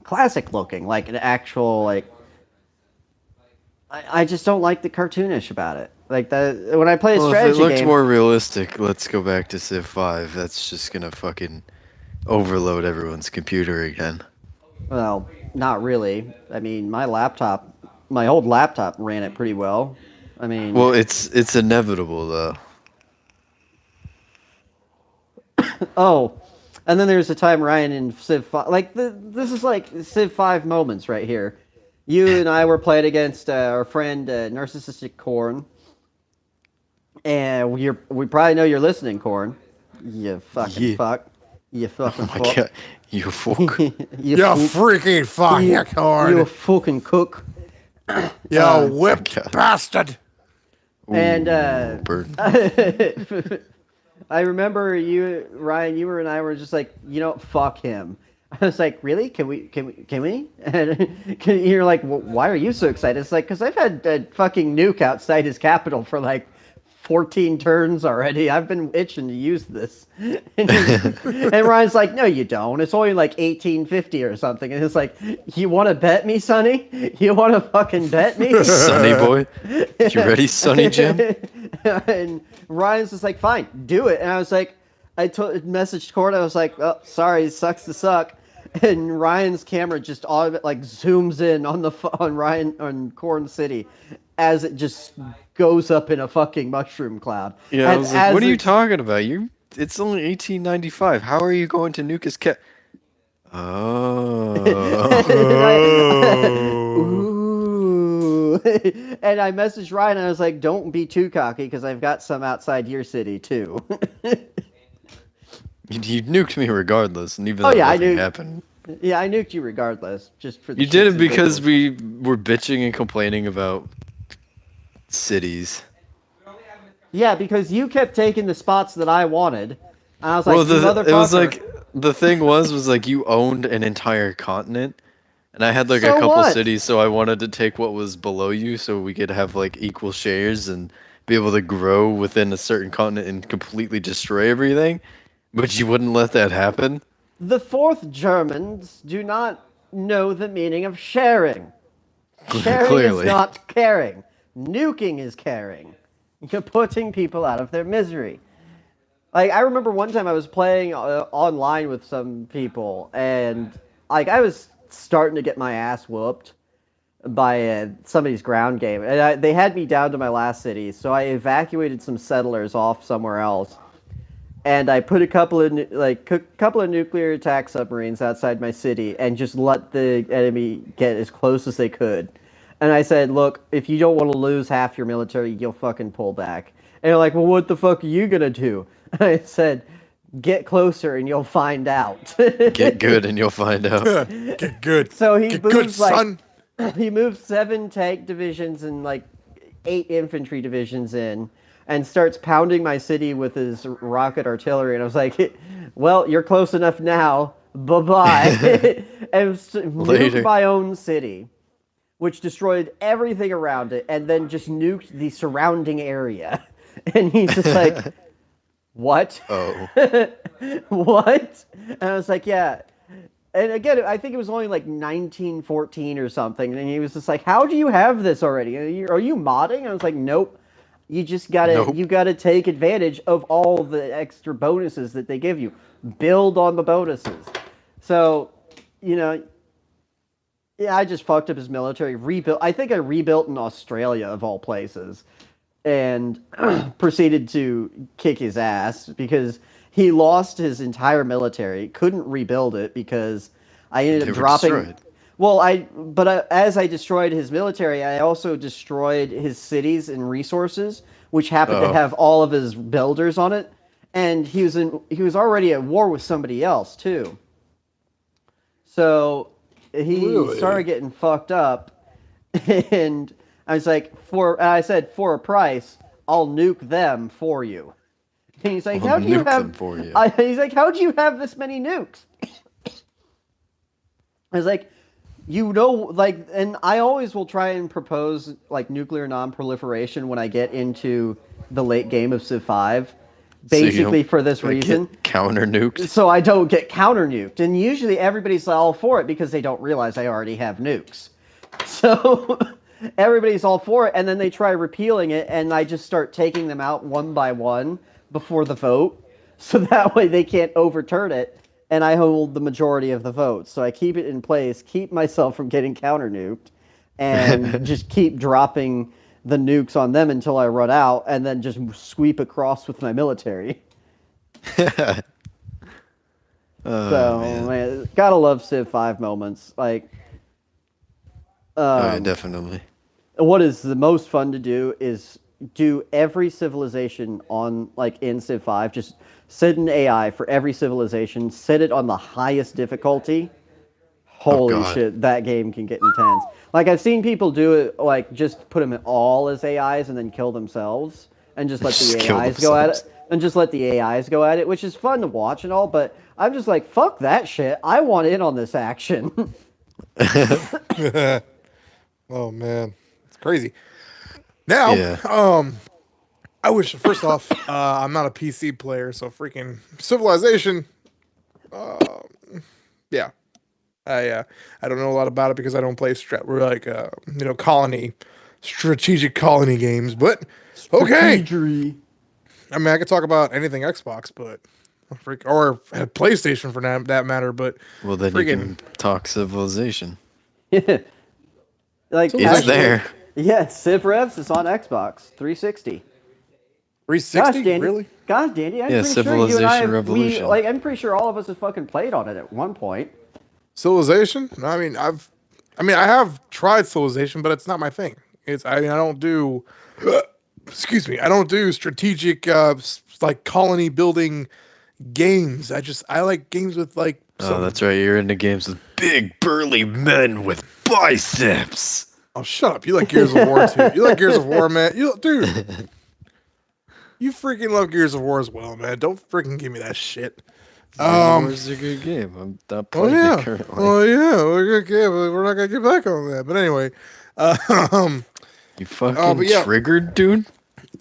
classic looking, like an actual like. I just don't like the cartoonish about it. Like that when I play a strategy game. If it looked more realistic, let's go back to Civ 5. That's just gonna fucking overload everyone's computer again. Well, not really. I mean, my old laptop ran it pretty well. I mean. Well, it's inevitable though. Oh, and then there's a time Ryan in Civ 5. Like this is like Civ 5 moments right here. You and I were playing against our friend Narcissistic Corn, and we probably know you're listening, Corn. You fucking fuck. You fucking Oh my fuck. god, you fuck. You fuck. freaking fucktard. You fucking cook. You whipped God. bastard. And Bird. I remember Ryan, you and I were just like, fuck him. I was like, really? Can we? And you're like, well, why are you so excited? It's like, because I've had a fucking nuke outside his capital for like 14 turns already. I've been itching to use this. And Ryan's like, no, you don't. It's only like 1850 or something. And it's like, you want to bet me, Sonny? You want to fucking bet me? Sonny boy. You ready, Sonny Jim? And Ryan's just like, fine, do it. And I was like, messaged Cord. I was like, oh, sorry, sucks to suck. And Ryan's camera just zooms in on Corn City as it just goes up in a fucking mushroom cloud. Yeah, I was like, what are you talking about? It's only 1895. How are you going to nuke his cat? Oh. Ooh. And I messaged Ryan and I was like, don't be too cocky because I've got some outside your city too. You nuked me regardless, and even though nothing happened. Yeah, I nuked you regardless, just for the You did it because we were bitching and complaining about cities. Yeah, because you kept taking the spots that I wanted. And I was like, it was like, the thing was like you owned an entire continent, and I had like a couple cities, so I wanted to take what was below you so we could have like equal shares and be able to grow within a certain continent and completely destroy everything. But you wouldn't let that happen? The fourth Germans do not know the meaning of sharing. Sharing is not caring. Nuking is caring. You're putting people out of their misery. Like, I remember one time I was playing online with some people, and like I was starting to get my ass whooped by somebody's ground game. And they had me down to my last city, so I evacuated some settlers off somewhere else. And I put a couple of nuclear attack submarines outside my city and just let the enemy get as close as they could. And I said, look, if you don't want to lose half your military, you'll fucking pull back. And they're like, well, what the fuck are you going to do? And I said, get closer and you'll find out. Get good and you'll find out. Get good. So he Get moves good, son. He moved 7 tank divisions and like 8 infantry divisions in. And starts pounding my city with his rocket artillery. And I was like, well, you're close enough now. Bye-bye. And nuked my own city, which destroyed everything around it, and then just nuked the surrounding area. And he's just like, what? Oh. What? And I was like, yeah. And again, I think it was only like 1914 or something. And he was just like, how do you have this already? Are you modding? And I was like, nope. You just gotta take advantage of all the extra bonuses that they give you. Build on the bonuses. So, yeah, I just fucked up his military. I think I rebuilt in Australia of all places, and proceeded to kick his ass because he lost his entire military. Couldn't rebuild it because I ended up dropping. Destroyed. Well, as I destroyed his military, I also destroyed his cities and resources, which happened to have all of his builders on it, and he was already at war with somebody else too. So he started getting fucked up, and I was like, I said, for a price, I'll nuke them for you. And he's like, how do you have? He's like, how do you have this many nukes? I was like, and I always will try and propose like nuclear non-proliferation when I get into the late game of Civ 5, basically for this reason. Counter nuked. So I don't get counter nuked, and usually everybody's all for it because they don't realize I already have nukes. So everybody's all for it, and then they try repealing it, and I just start taking them out one by one before the vote, so that way they can't overturn it. And I hold the majority of the votes. So I keep it in place, keep myself from getting counter-nuked, and just keep dropping the nukes on them until I run out, and then just sweep across with my military. Man, gotta love Civ 5 moments. Like, definitely. What is the most fun to do is do every civilization on like in Civ 5, just set an AI for every civilization, set it on the highest difficulty. Holy God. shit, that game can get intense. Like I've seen people do it, like just put them all as AIs and then kill themselves, and just let Just the kill AIs go at themselves. it, and just let the AIs go at it, which is fun to watch and all. But I'm just like, fuck that shit. I want in on this action. Oh man, it's crazy. Now, Yeah. I wish first off, I'm not a PC player, so freaking Civilization. Yeah, I don't know a lot about it because I don't play strategic colony games. But okay, Strategery. I mean I could talk about anything Xbox, but or PlayStation for that matter. But Well, then you can talk Civilization. Like It's actually, there. Yeah, Civ Revs is on Xbox 360. 360, Gosh, Dandy. really? Gosh, Dandy, I'm Yeah, pretty sure you and I, Civilization Revolution. I'm pretty sure all of us have fucking played on it at one point. Civilization? I mean, I have tried Civilization, but it's not my thing. I don't do, excuse me, I don't do strategic, like colony building games. I like games with like. Oh, that's right. You're into games with big, burly men with biceps. Oh, shut up! You like Gears of War too. You like Gears of War, man. Dude. You freaking love Gears of War as well, man. Don't freaking give me that shit. War is a good game. I'm not playing it currently. Oh yeah, we're not gonna get back on that. But anyway, You fucking triggered, dude?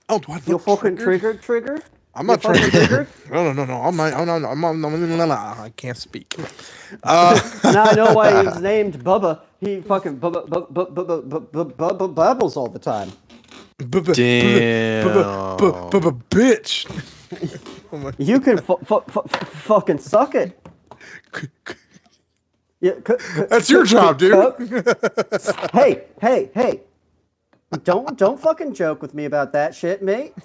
Oh, do I You fucking trigger? I'm not trying to. No. I'm not. I can't speak. Now I know why he's named Bubba. He fucking babbles all the time. Damn. Bitch. You can fucking suck it. Yeah, That's your job, dude. Hey. Don't fucking joke with me about that shit, mate.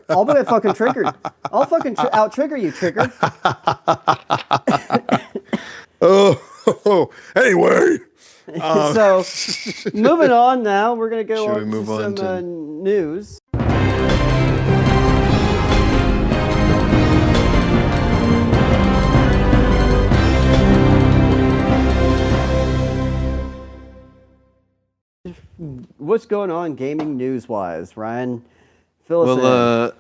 I'll get fucking triggered. I'll fucking out trigger you, Trigger. Anyway. So, moving on now, we're going to go Should we on move to on some to- news. What's going on gaming news-wise, Ryan? Fill us in. Well,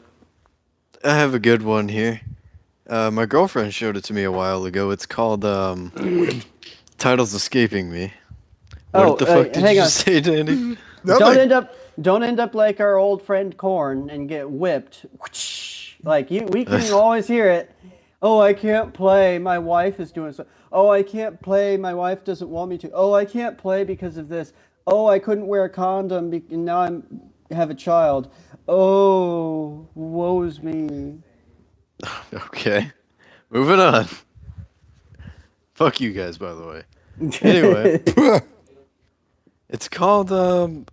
I have a good one here. My girlfriend showed it to me a while ago. It's called, Title's Escaping Me. What the fuck did hang you on. say, Dandy? Don't end up like our old friend Korn and get whipped. Like we can always hear it. Oh, I can't play. My wife is doing so. Oh, I can't play. My wife doesn't want me to. Oh, I can't play because of this. Oh, I couldn't wear a condom and now I have a child. Oh, woe's me. Okay. Moving on. Fuck you guys, by the way. Anyway. It's called, the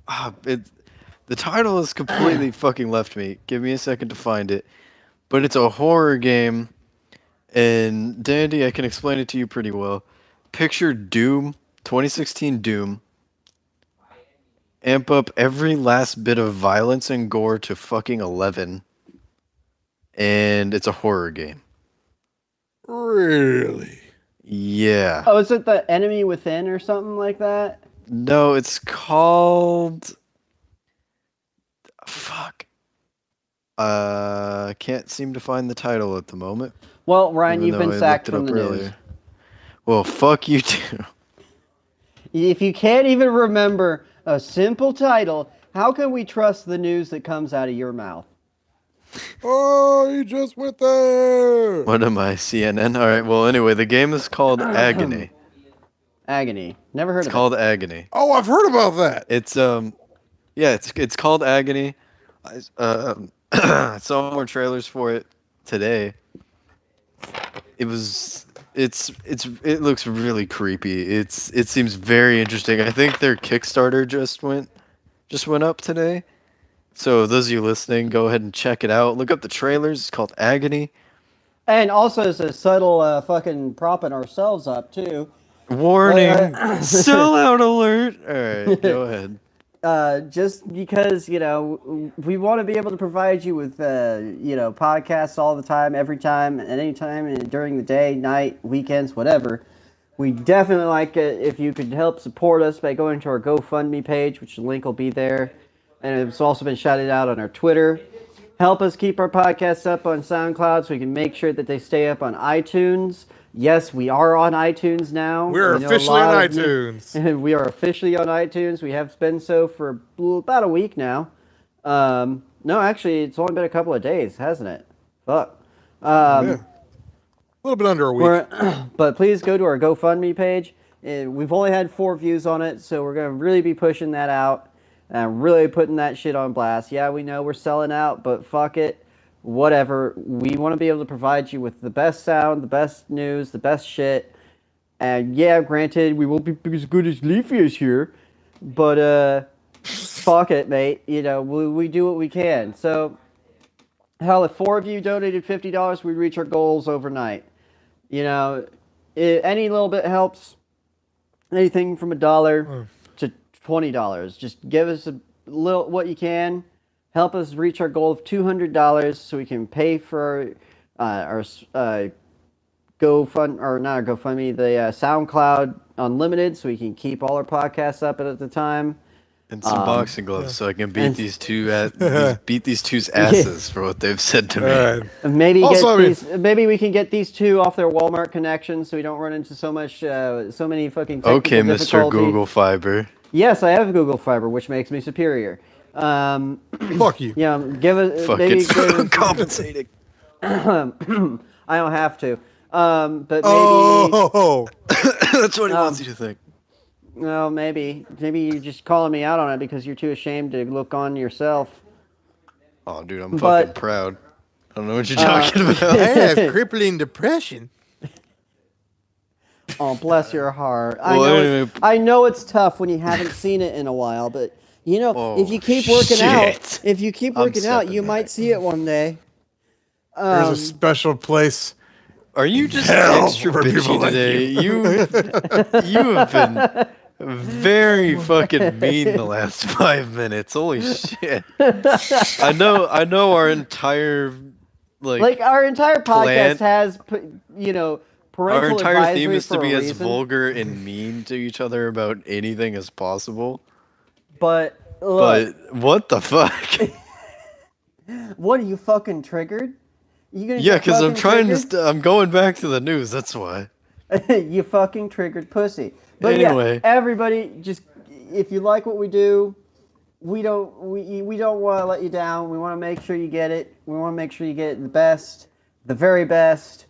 title is completely fucking left me. Give me a second to find it. But it's a horror game. And Dandy, I can explain it to you pretty well. Picture Doom, 2016 Doom. Amp up every last bit of violence and gore to fucking 11. And it's a horror game. Really? Yeah. Oh, is it the Enemy Within or something like that? No, it's called... Fuck. Can't seem to find the title at the moment. Well, Ryan, even you've though been I sacked looked it from up the news. earlier. Well, fuck you too. If you can't even remember a simple title, how can we trust the news that comes out of your mouth? Oh, you just went there. What am I, CNN? Alright, well, anyway, the game is called Agony. Agony. Never heard It's of called Agony. Oh, I've heard about that. It's, yeah, it's called Agony. I saw more trailers for it today. It looks really creepy. It seems very interesting. I think their Kickstarter just went up today. So those of you listening, go ahead and check it out. Look up the trailers. It's called Agony. And also, as a subtle fucking propping ourselves up too. Warning! Sellout alert! Alright, go ahead. just because, we want to be able to provide you with, podcasts all the time, every time, at any time, and during the day, night, weekends, whatever. We definitely like it if you could help support us by going to our GoFundMe page, which the link will be there. And it's also been shouted out on our Twitter. Help us keep our podcasts up on SoundCloud so we can make sure that they stay up on iTunes. Yes, we are on iTunes now. We're officially on iTunes. We are officially on iTunes. We have been so for about a week now. No, actually, it's only been a couple of days, hasn't it? Fuck. Yeah. A little bit under a week. But please go to our GoFundMe page. We've only had 4 views on it, so we're going to really be pushing that out and really putting that shit on blast. Yeah, we know we're selling out, but fuck it. Whatever. We want to be able to provide you with the best sound, the best news, the best shit. And yeah, granted, we won't be as good as Leafy is here, but fuck it, mate. We do what we can. So, hell, if 4 of you donated $50, we'd reach our goals overnight. Any little bit helps. Anything from $1 to $20. Just give us a little what you can. Help us reach our goal of $200 so we can pay for our GoFund, or not our GoFundMe, the SoundCloud Unlimited, so we can keep all our podcasts up at the time. And some boxing gloves, so I can beat these two's asses for what they've said to me. And maybe we can get these two off their Walmart connection, so we don't run into so many fucking technical Okay, Mr. Google Fiber. Yes, I have Google Fiber, which makes me superior. Fuck you. Yeah, give it. Fuck, maybe it's compensating. I don't have to. But maybe. Oh, that's what he wants you to think. Well, maybe you're just calling me out on it because you're too ashamed to look on yourself. Oh, dude, I'm fucking proud. I don't know what you're talking about. I have crippling depression. Oh, bless your heart. Well, I know it's tough when you haven't seen it in a while, but if you keep working out, you might see it one day. There's a special place. Are you just Hell extra for people bitchy like today? You have been very fucking mean the last 5 minutes. Holy shit! I know. Our entire our entire podcast has parental our entire theme is to be as reason. vulgar and mean to each other about anything as possible. But what the fuck? What, are you fucking triggered? Yeah, because I'm trying to. I'm going back to the news. That's why. You fucking triggered pussy. But anyway, yeah, everybody, just if you like what we do, we don't want to let you down. We want to make sure you get it. We want to make sure you get the best, the very best,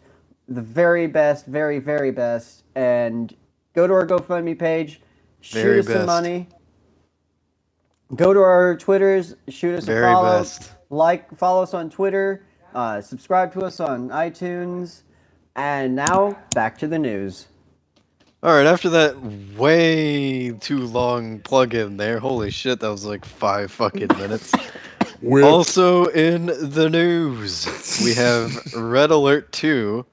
the very best, very very best. And go to our GoFundMe page, shoot us some money. Go to our Twitters, shoot us a follow. Follow us on Twitter. Subscribe to us on iTunes. And now, back to the news. Alright, after that way too long plug-in there, holy shit, that was like 5 fucking minutes. Also in the news, we have Red Alert 2.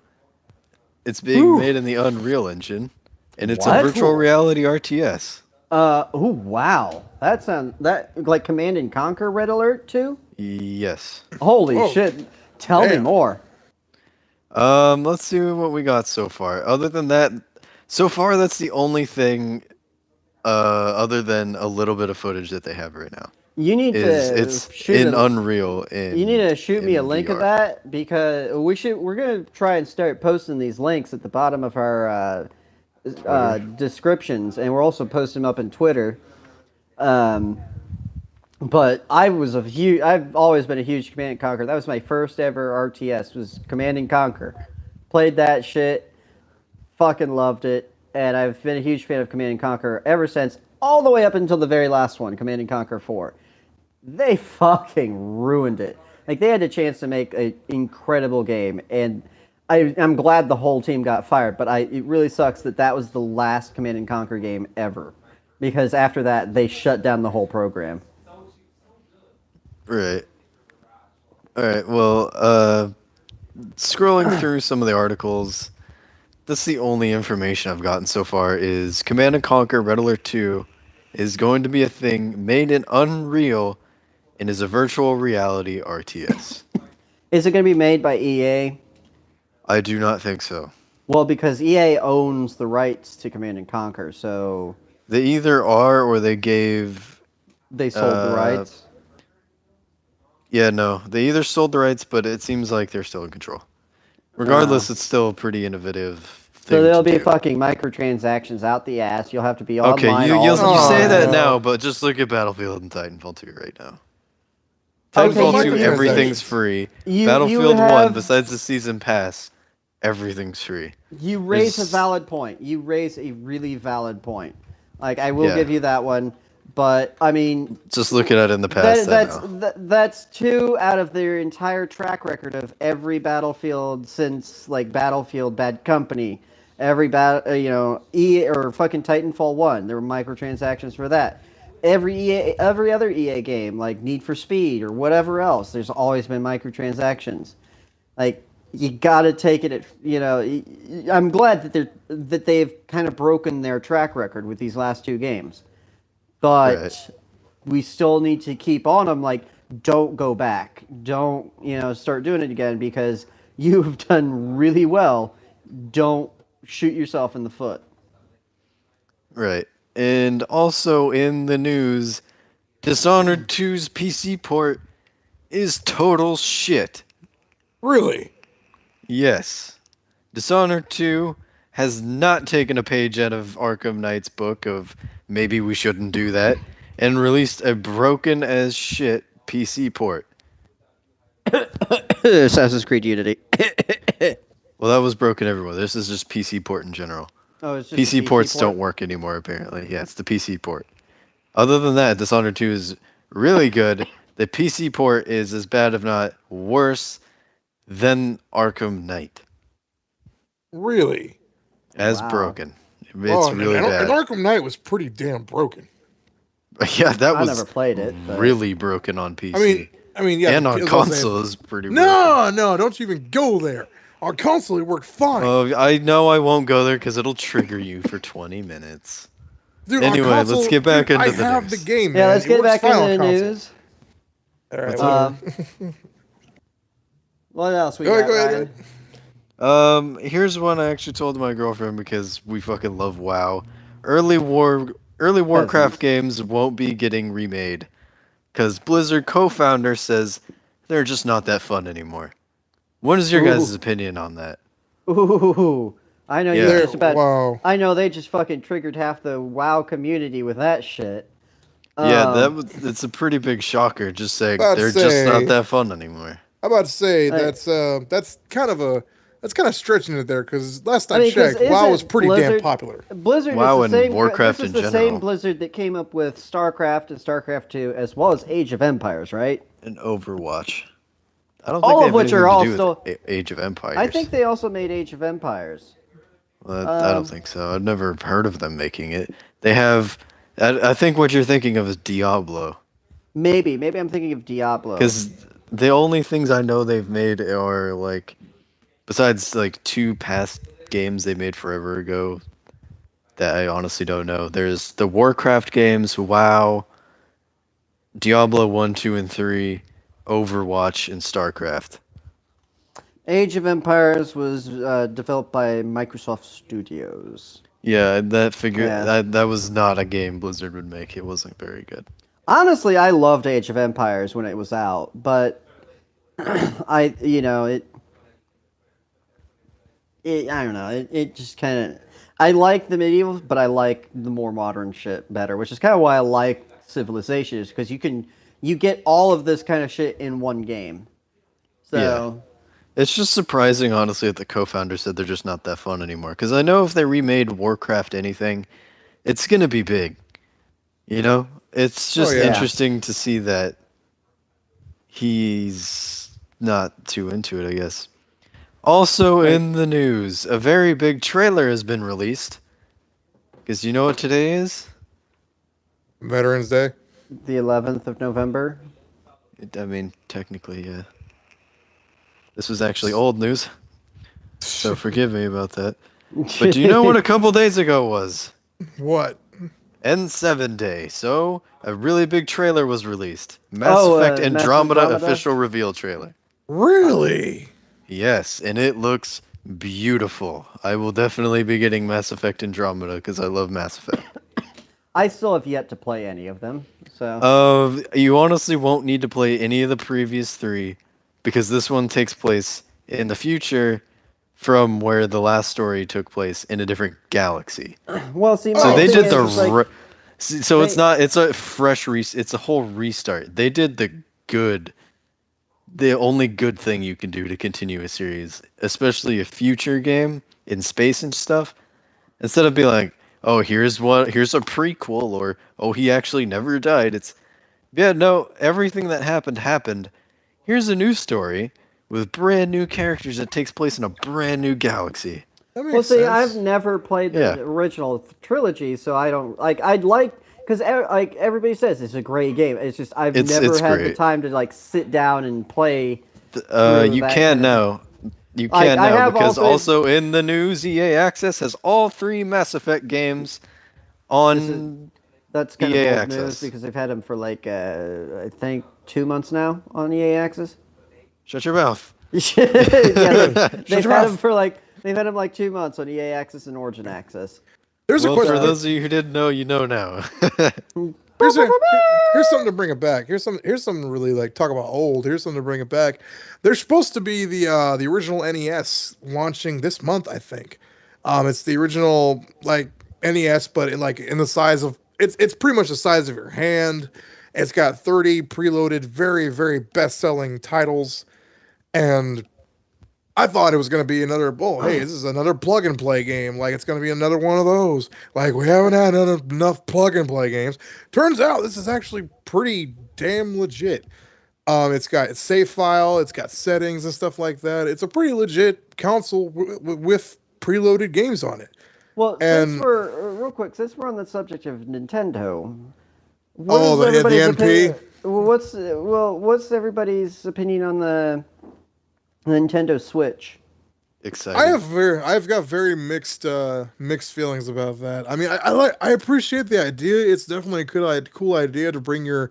It's being made in the Unreal Engine, and it's a virtual reality RTS. Wow. That like Command and Conquer Red Alert 2? Yes. Holy shit. Tell me more. Let's see what we got so far. Other than that, so far that's the only thing other than a little bit of footage that they have right now. You need it's in Unreal. You need to shoot me a link of that, because we're gonna try and start posting these links at the bottom of our descriptions, and we're also posting them up in Twitter. But I've always been a huge Command and Conquer. That was my first ever RTS, was Command and Conquer. Played that shit, fucking loved it, and I've been a huge fan of Command and Conquer ever since, all the way up until the very last one, Command and Conquer 4. They fucking ruined it. Like, they had a chance to make an incredible game, and I'm glad the whole team got fired, but it really sucks that was the last Command and Conquer game ever, because after that, they shut down the whole program. Right. Alright, well, scrolling through some of the articles, that's the only information I've gotten so far is Command & Conquer Red Alert 2 is going to be a thing made in Unreal and is a virtual reality RTS. Is it going to be made by EA? I do not think so. Well, because EA owns the rights to Command and Conquer, so They either are or they gave. they sold the rights. Yeah, no. They either sold the rights, but it seems like they're still in control. Regardless, it's still a pretty innovative thing. So there'll to be do. fucking microtransactions out the ass. You'll have to be Okay, online. you say that no. now, but just look at Battlefield and Titanfall 2 right now. Okay, Titanfall you- 2, everything's free. You Battlefield 1, have- besides the season pass, everything's free. You raise a Is- valid point. You raise a really valid point. Like, I will Yeah. give you that one. But, I mean, Just look at it in the past. that's 2 out of their entire track record of every Battlefield since, like, Battlefield Bad Company. Every EA or fucking Titanfall 1, there were microtransactions for that. Every other EA game, like Need for Speed or whatever else, there's always been microtransactions. Like, you gotta take it at, I'm glad that they've kind of broken their track record with these last 2 games. But Right. we still need to keep on them. Like, don't go back. Don't, start doing it again because you've done really well. Don't shoot yourself in the foot. Right. And also in the news, Dishonored 2's PC port is total shit. Really? Yes. Dishonored 2 has not taken a page out of Arkham Knight's book of maybe we shouldn't do that, and released a broken as shit PC port. Assassin's Creed Unity. Well, that was broken everywhere. This is just PC port in general. Oh, it's just PC a ports port? don't work anymore, apparently. Yeah, it's the PC port. Other than that, Dishonored 2 is really good. The PC port is as bad, if not worse, than Arkham Knight. Really? As Wow. broken. It's really and bad. Arkham Knight was pretty damn broken. Yeah, that I was never played it. But... really broken on PC. I mean, yeah. and on as I was saying- console is pretty broken. No, don't you even go there. On console, it worked fine. Oh, I know I won't go there because it'll trigger you for 20 minutes. Dude, on anyway, console, let's get back into I the have news. the game, Yeah, man. let's It get works back fine into on the console. news. All right, Uh, What else we Go got, ahead. Ryan? Here's one I actually told my girlfriend because we fucking love WoW. Early Warcraft Peasants. games won't be getting remade because Blizzard co-founder says they're just not that fun anymore. What is your guys' opinion on that? Ooh, I know Yeah. you're just about. Wow. I know they just fucking triggered half the WoW community with that shit. Yeah, Um, it's a pretty big shocker. Just saying About to they're just say- not that fun anymore. I'm about to say Hey. that's kind of stretching it there because last I I mean, 'cause checked, WoW isn't was pretty damn Blizzard- popular. Blizzard WoW is the and same. Warcraft this is in the general. same Blizzard that came up with StarCraft and StarCraft 2, as well as Age of Empires, right? And Overwatch. I don't All think they of have which are anything all to do still- with Age of Empires. I think they also made Age of Empires. Well, I um, don't think so. I've never heard of them making it. They have. I think what you're thinking of is Diablo. Maybe I'm thinking of Diablo. Because the only things I know they've made are like, besides like 2 past games they made forever ago, that I honestly don't know. There's the Warcraft games, WoW, Diablo 1, 2, and 3, Overwatch, and StarCraft. Age of Empires was developed by Microsoft Studios. Yeah, that figure Yeah. that was not a game Blizzard would make. It wasn't very good. Honestly, I loved Age of Empires when it was out, but I don't know. It just kind of. I like the medieval, but I like the more modern shit better, which is kind of why I like Civilization, is because you get all of this kind of shit in one game. So It's just surprising, honestly, that the co-founder said they're just not that fun anymore. Because I know if they remade Warcraft anything, it's gonna be big. You know, it's just yeah. interesting to see that he's not too into it, I guess. Also in the news, a very big trailer has been released. Because you know what today is? Veterans Day. the 11th of November. I mean, technically, yeah. This was actually old news, so forgive me about that. But do you know what a couple days ago was? What? N7 Day. So, a really big trailer was released. Mass Effect Mass Andromeda Andromeda? official reveal trailer. Really? Yes, and it looks beautiful. I will definitely be getting Mass Effect Andromeda because I love Mass Effect. I still have yet to play any of them, so. You honestly won't need to play any of the previous 3 because this one takes place in the future from where the last story took place in a different galaxy. Well, see, So my they thing did is, the like, so it's not it's a fresh it's a whole restart. They did the only good thing you can do to continue a series, especially a future game in space and stuff. Instead of being like, oh, here's a prequel, or oh, he actually never died. It's yeah, no, everything that happened. Here's a new story with brand new characters that takes place in a brand new galaxy. That makes well, see, sense. I've never played the Yeah. original trilogy, so I don't like. I'd like because like everybody says it's a great game. It's just I've never It's had the great. time to like sit down and play. through You that can kind of- now. You Like, can I now have because also- also in the news, EA Access has all 3 Mass Effect games on That's kind EA of old Access. news because they've had them for like I think 2 months now on EA Access. Shut your mouth. Yeah, Shut they've your had mouth. them they've had them like 2 months on EA Access and Origin Access. There's Well, a question. for those of you who didn't know, you know now. Here's something to bring it back. Here's something to really like talk about old. Here's something to bring it back. There's supposed to be the original NES launching this month, I think. It's the original like NES, but in the size of it's pretty much the size of your hand. It's got 30 preloaded, very very best selling titles, and I thought it was going to be another, hey, this is another plug and play game. Like, it's going to be another one of those. Like, we haven't had enough plug and play games. Turns out this is actually pretty damn legit. It's got its save file, it's got settings and stuff like that. It's a pretty legit console with preloaded games on it. Well, And- since we're real quick, since we're on the subject of Nintendo, Oh, the everybody's NP? What's everybody's opinion on the Nintendo Switch? Exciting. I've got very mixed feelings about that. I mean, I appreciate the idea. It's definitely a cool idea to bring your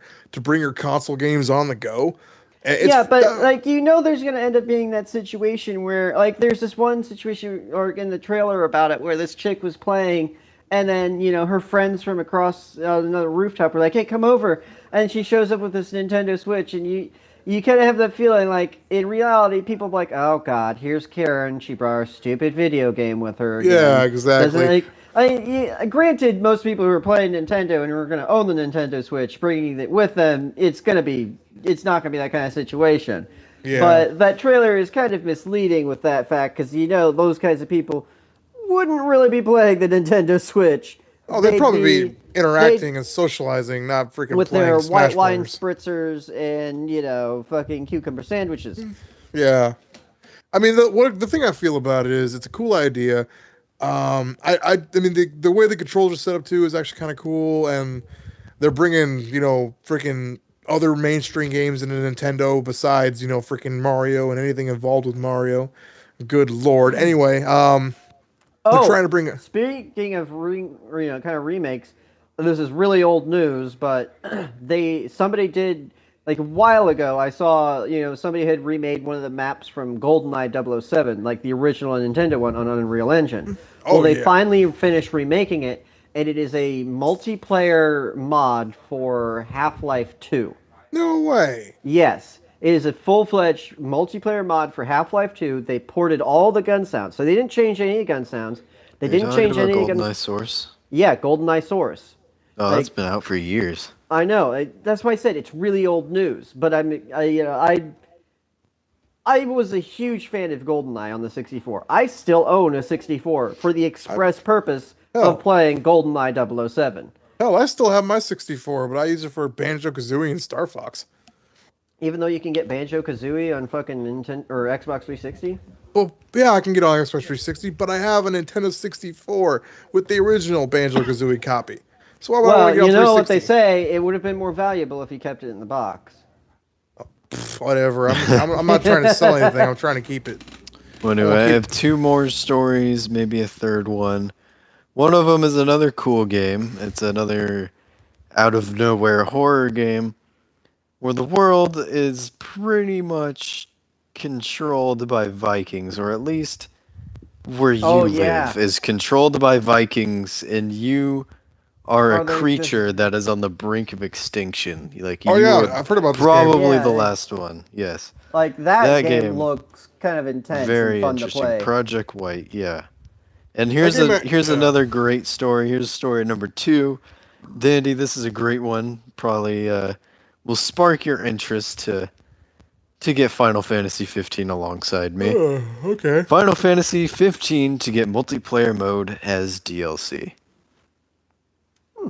console games on the go. Yeah, but like there's gonna end up being that situation where like there's this one situation or in the trailer about it where this chick was playing and then her friends from across another rooftop were like, hey, come over, and she shows up with this Nintendo Switch, and you kind of have that feeling like in reality people are like, oh god, here's Karen, she brought her stupid video game with her again. Yeah, exactly. Granted, most people who are playing Nintendo and who are going to own the Nintendo Switch, bringing it with them, it's not going to be that kind of situation. Yeah. But that trailer is kind of misleading with that fact because those kinds of people wouldn't really be playing the Nintendo Switch. Oh, they'd probably be interacting and socializing, not freaking with playing their Smash white wine Brothers. spritzers and fucking cucumber sandwiches. Yeah, I mean the thing I feel about it is it's a cool idea. I mean the way the controls are set up too is actually kind of cool, and they're bringing freaking other mainstream games into Nintendo besides freaking Mario and anything involved with Mario. Good lord. Anyway, they're trying to bring. Speaking of kind of remakes, this is really old news, but somebody did like a while ago. I saw somebody had remade one of the maps from GoldenEye 007, like the original Nintendo one on Unreal Engine. Well, they finally finished remaking it, and it is a multiplayer mod for Half-Life 2. No way. Yes, it is a full-fledged multiplayer mod for Half-Life 2. They ported all the gun sounds, so they didn't change any of the gun sounds. They didn't change any of the gun. GoldenEye Source. Yeah, GoldenEye Source. Oh, that's been out for years. I know. That's why I said it's really old news. But I was a huge fan of GoldenEye on the 64. I still own a 64 for the express purpose of playing GoldenEye 007. Hell, I still have my 64, but I use it for Banjo-Kazooie and Star Fox. Even though you can get Banjo-Kazooie on fucking Nintendo or Xbox 360? Well, yeah, I can get on Xbox 360, but I have a Nintendo 64 with the original Banjo-Kazooie copy. So why would I want to get on 360? What they say, it would have been more valuable if you kept it in the box. Whatever. I'm not trying to sell anything. I'm trying to keep it. Well, anyway, I have 2 more stories, maybe a third one. One of them is another cool game. It's another out of nowhere horror game where the world is pretty much controlled by Vikings, or at least where you live is controlled by Vikings, and you are a creature that is on the brink of extinction. Like, I've heard about this probably game. the last one. Yes. Like that game looks kind of intense very and fun interesting. to play. Project White, yeah. And here's another great story. Here's story number 2. Dandy, this is a great one. Probably will spark your interest to get Final Fantasy 15 alongside me. Okay. Final Fantasy 15 to get multiplayer mode as DLC.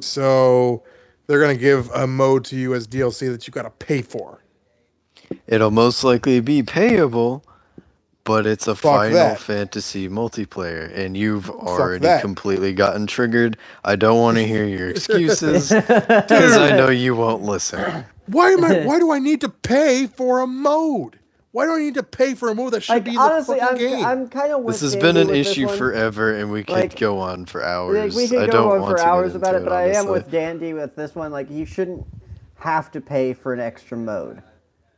So they're going to give a mode to you as DLC that you got to pay for. It'll most likely be payable, but it's a Final Fantasy multiplayer, and you've already completely gotten triggered. I don't want to hear your excuses, because I know you won't listen. Why do I need to pay for a mode? Why do I need to pay for a mode that should be in the fucking game? I'm kind of with This has been an issue forever, and we could go on for hours. We could go on for hours about it, but I am with Dandy with this one. Like, you shouldn't have to pay for an extra mode.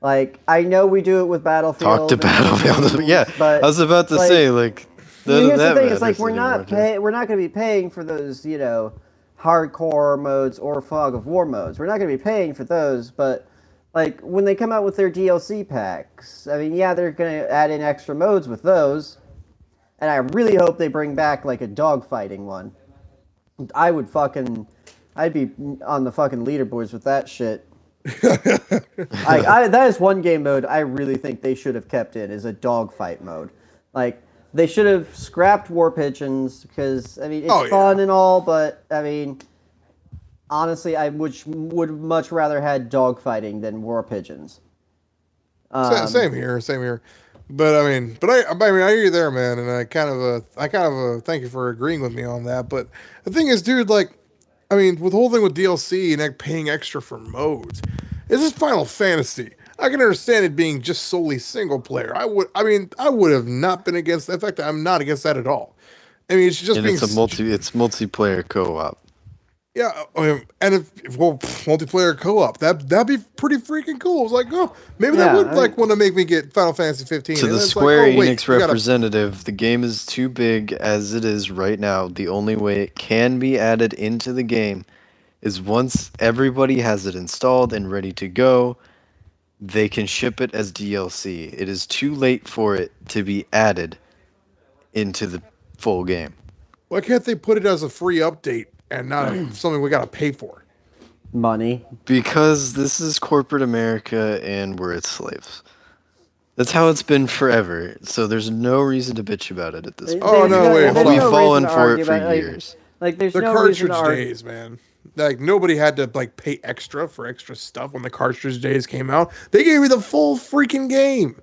Like, I know we do it with Battlefield. Talk to Battlefield, yeah. But I was about to say, like, here's the thing: it's like we're not going to be paying for those, hardcore modes or Fog of War modes. We're not going to be paying for those, but like when they come out with their DLC packs, I mean, yeah, they're going to add in extra modes with those, and I really hope they bring back like a dogfighting one. I'd be on the fucking leaderboards with that shit. That is one game mode I really think they should have kept in, is a dogfight mode. Like, they should have scrapped War Pigeons, because I mean it's fun and all, but I mean honestly I would much rather had dogfighting than War Pigeons. Same here. But I mean, I hear you there, man, and I kind of thank you for agreeing with me on that. But the thing is, dude, like, I mean, with the whole thing with DLC and paying extra for modes, this is Final Fantasy. I can understand it being just solely single player. I would have not been against that. In fact, I'm not against that at all. I mean, it's just it's multiplayer co-op. Yeah, and if multiplayer co-op, that'd be pretty freaking cool. I was like, oh, maybe that would want to make me get Final Fantasy 15. To the Square Enix representative, the game is too big as it is right now. The only way it can be added into the game is once everybody has it installed and ready to go, they can ship it as DLC. It is too late for it to be added into the full game. Why can't they put it as a free update and not something we got to pay for? Money. Because this is corporate America and we're its slaves. That's how it's been forever. So there's no reason to bitch about it at this point. Oh, no, wait. Hold on. We've fallen for it for years. Like, there's the no cartridge days, man. Like, nobody had to pay extra for extra stuff when the cartridge days came out. They gave you the full freaking game.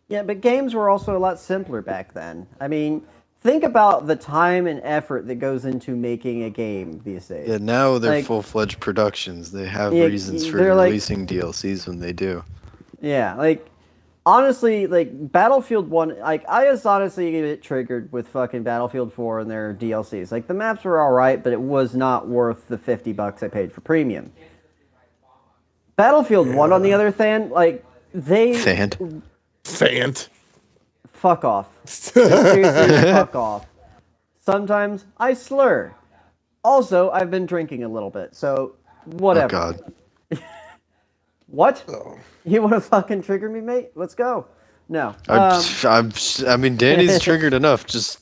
Yeah, but games were also a lot simpler back then. I mean, think about the time and effort that goes into making a game these days. Yeah, now they're full-fledged productions. They have reasons for releasing DLCs when they do. Yeah, like, honestly, like, Battlefield 1, like, I was honestly get triggered with fucking Battlefield 4 and their DLCs. Like, the maps were alright, but it was not worth the $50 I paid for premium. Battlefield 1, on the other hand, like, Fant. Fuck off. Seriously, fuck off. Sometimes I slur. Also, I've been drinking a little bit, so whatever. Oh, God. What? Oh. You want to fucking trigger me, mate? Let's go. No. I mean, Danny's triggered enough. Just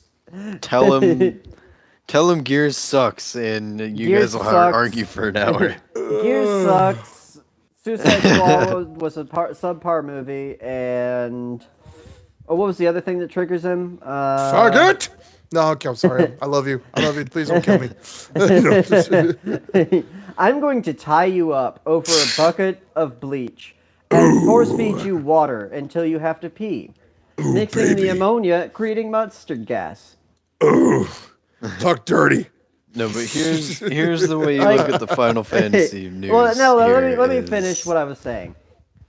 tell him Gears sucks, and you guys will argue for an hour. Gears sucks. Suicide Squad was a subpar movie, and what was the other thing that triggers him? Fuck it! No, okay, I'm sorry. I love you. Please don't kill me. I'm going to tie you up over a bucket of bleach and force feed you water until you have to pee, mixing the ammonia, creating mustard gas. Talk dirty. No, but here's the way you look at the Final Fantasy news. Well, no, let me finish what I was saying.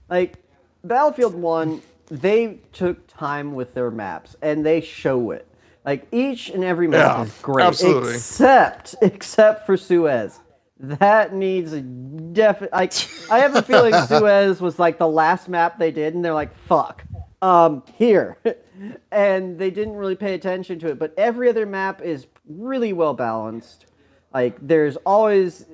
Like, Battlefield 1, they took time with their maps, and they show it. Like each and every map is great, absolutely. except for Suez. That needs a definite. Like I have a feeling Suez was like the last map they did, and they're like, "Fuck, here," and they didn't really pay attention to it. But every other map is really well balanced. Like there's always,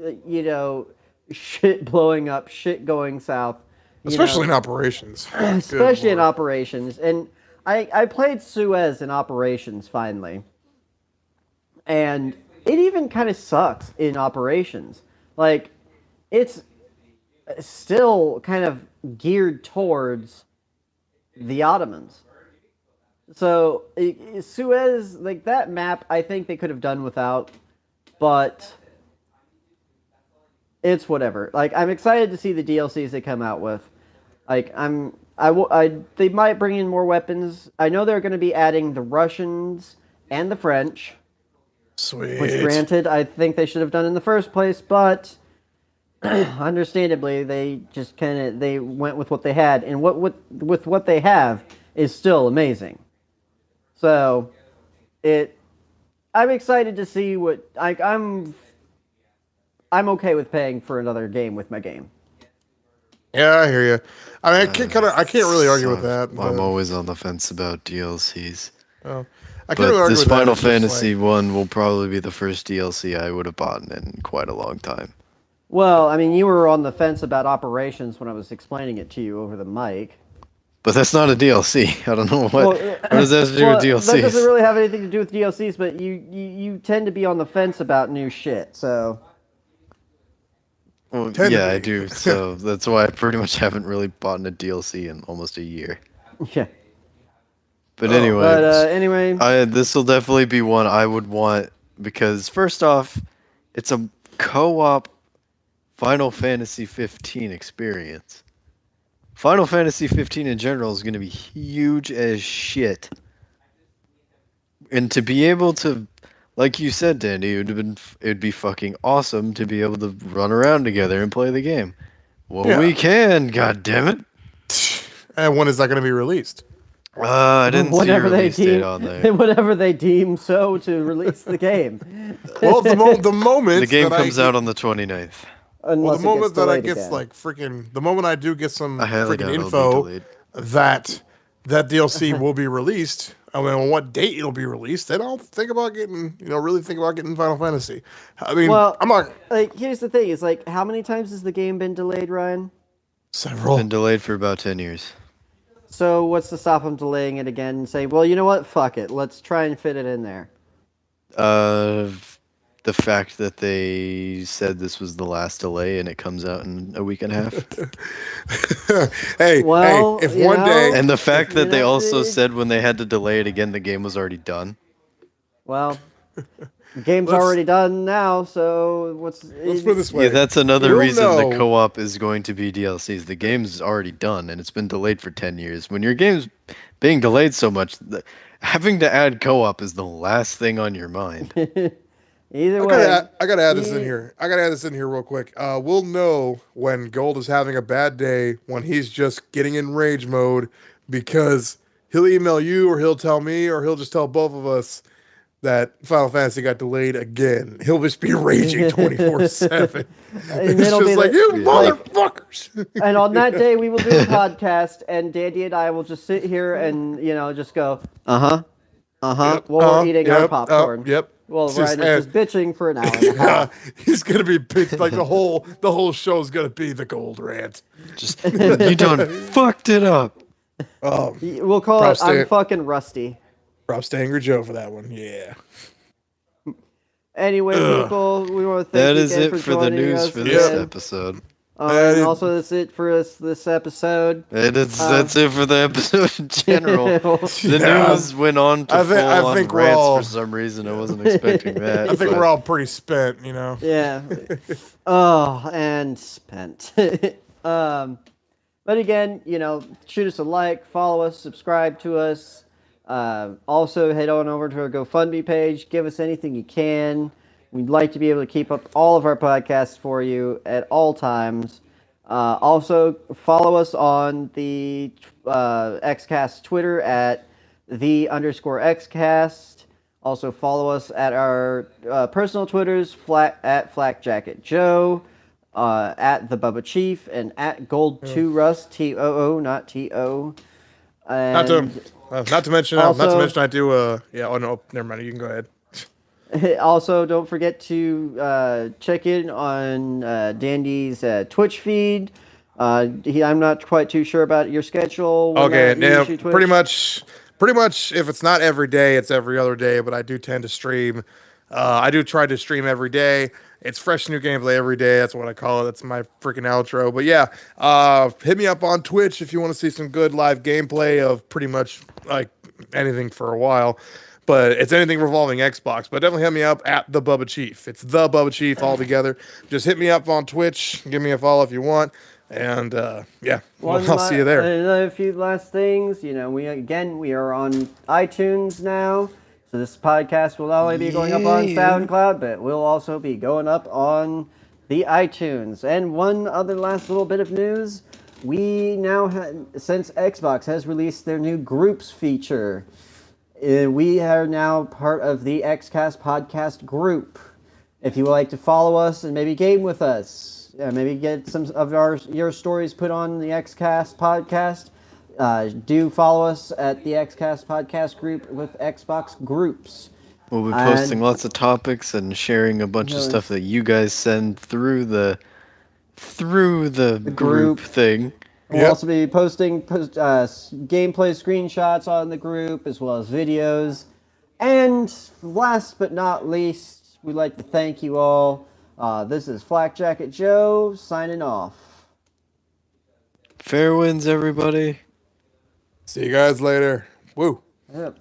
shit blowing up, shit going south. Especially in operations. Especially in operations. And I played Suez in operations finally. And it even kind of sucks in operations. Like, it's still kind of geared towards the Ottomans. So, Suez, like, that map, I think they could have done without, but it's whatever. Like, I'm excited to see the DLCs they come out with. Like, they might bring in more weapons. I know they're going to be adding the Russians and the French. Sweet. Which, granted, I think they should have done in the first place, but understandably, they just they went with what they had, and with what they have is still amazing. So, I'm excited to see what I'm okay with paying for another game with my game. Yeah, I hear you. I mean, I can't really argue with that. I'm always on the fence about DLCs. Oh. But this Final Fantasy one will probably be the first DLC I would have bought in quite a long time. Well, I mean, you were on the fence about operations when I was explaining it to you over the mic. But that's not a DLC. I don't know what does that have to do with DLCs? That doesn't really have anything to do with DLCs, but you tend to be on the fence about new shit, so... Well, yeah, I do. So that's why I pretty much haven't really bought a DLC in almost a year. Yeah. But anyway, anyway, this will definitely be one I would want because first off, it's a co-op Final Fantasy 15 experience. Final Fantasy 15 in general is going to be huge as shit. And to be able to, like you said, Dandy, it'd be fucking awesome to be able to run around together and play the game. Well, we can, god damn it. And when is that going to be released? I didn't see a release date on there. Whatever they deem so to release the game. Well, the moment the game comes out on the 29th. Well, the moment that I get the moment I do get some freaking info that DLC will be released, I mean, on what date it'll be released, then I'll think about getting, really think about getting Final Fantasy. I mean, I'm not... Like, here's the thing, is like, how many times has the game been delayed, Ryan? Several. It's been delayed for about 10 years. So what's to stop them delaying it again and say, well, you know what? Fuck it. Let's try and fit it in there. The fact that they said this was the last delay and it comes out in a week and a half. hey, if one day... And the fact that they also said when they had to delay it again, the game was already done. Well... The game's already done now, so let's put it this way. Yeah, that's another reason the co-op is going to be DLCs. The game's already done, and it's been delayed for 10 years. When your game's being delayed so much, having to add co-op is the last thing on your mind. Either way. I gotta add this in here. I gotta add this in here real quick. We'll know when Gold is having a bad day, when he's just getting in rage mode, because he'll email you, or he'll tell me, or he'll just tell both of us that Final Fantasy got delayed again. He'll just be raging 24/7. It's just like, you motherfuckers. And on that day, we will do a podcast, and Dandy and I will just sit here and, just go, while we're eating our popcorn. Well, Ryan is just bitching for an hour and a half. He's going to be bitching, like the whole show's going to be the Gold rant. Just, you done fucked it up. We'll call it, I'm fucking rusty. Props to Angry Joe for that one. Yeah. Anyway, people, we want to thank you again for the news for this episode. And also, that's it for us this episode. That's it for the episode in general. The news went on to full on rants for some reason. I wasn't expecting that. I think we're all pretty spent, Yeah. And spent. But again, shoot us a like, follow us, subscribe to us. Also, head on over to our GoFundMe page. Give us anything you can. We'd like to be able to keep up all of our podcasts for you at all times. Also, follow us on the XCast Twitter at _XCast. Also follow us at our personal Twitters, at FlakJacketJoe, at the Bubba Chief, and at Gold2Rust, TOO, not TO. Not to mention, I do. Yeah. Oh no, never mind. You can go ahead. Also, don't forget to check in on Dandy's Twitch feed. I'm not quite too sure about your schedule. Okay, now pretty much, if it's not every day, it's every other day. But I do tend to stream. I do try to stream every day. It's fresh new gameplay every day. That's what I call it. That's my freaking outro. But yeah, hit me up on Twitch if you want to see some good live gameplay of pretty much like anything for a while. But it's anything revolving Xbox. But definitely hit me up at the Bubba Chief. It's the Bubba Chief all together. Just hit me up on Twitch. Give me a follow if you want. And yeah, I'll see you there. Another few last things. We are on iTunes now. So this podcast will not only be going up on SoundCloud, but will also be going up on the iTunes. And one other last little bit of news. We now since Xbox has released their new groups feature, we are now part of the XCast podcast group. If you would like to follow us and maybe game with us, maybe get some of your stories put on the XCast podcast, do follow us at the XCast podcast group with Xbox groups. We'll be posting lots of topics and sharing a bunch of stuff that you guys send through the group thing. We'll also be posting gameplay screenshots on the group, as well as videos. And last but not least, we'd like to thank you all. This is Flak Jacket Joe signing off. Fair winds, everybody. See you guys later. Woo. Yep.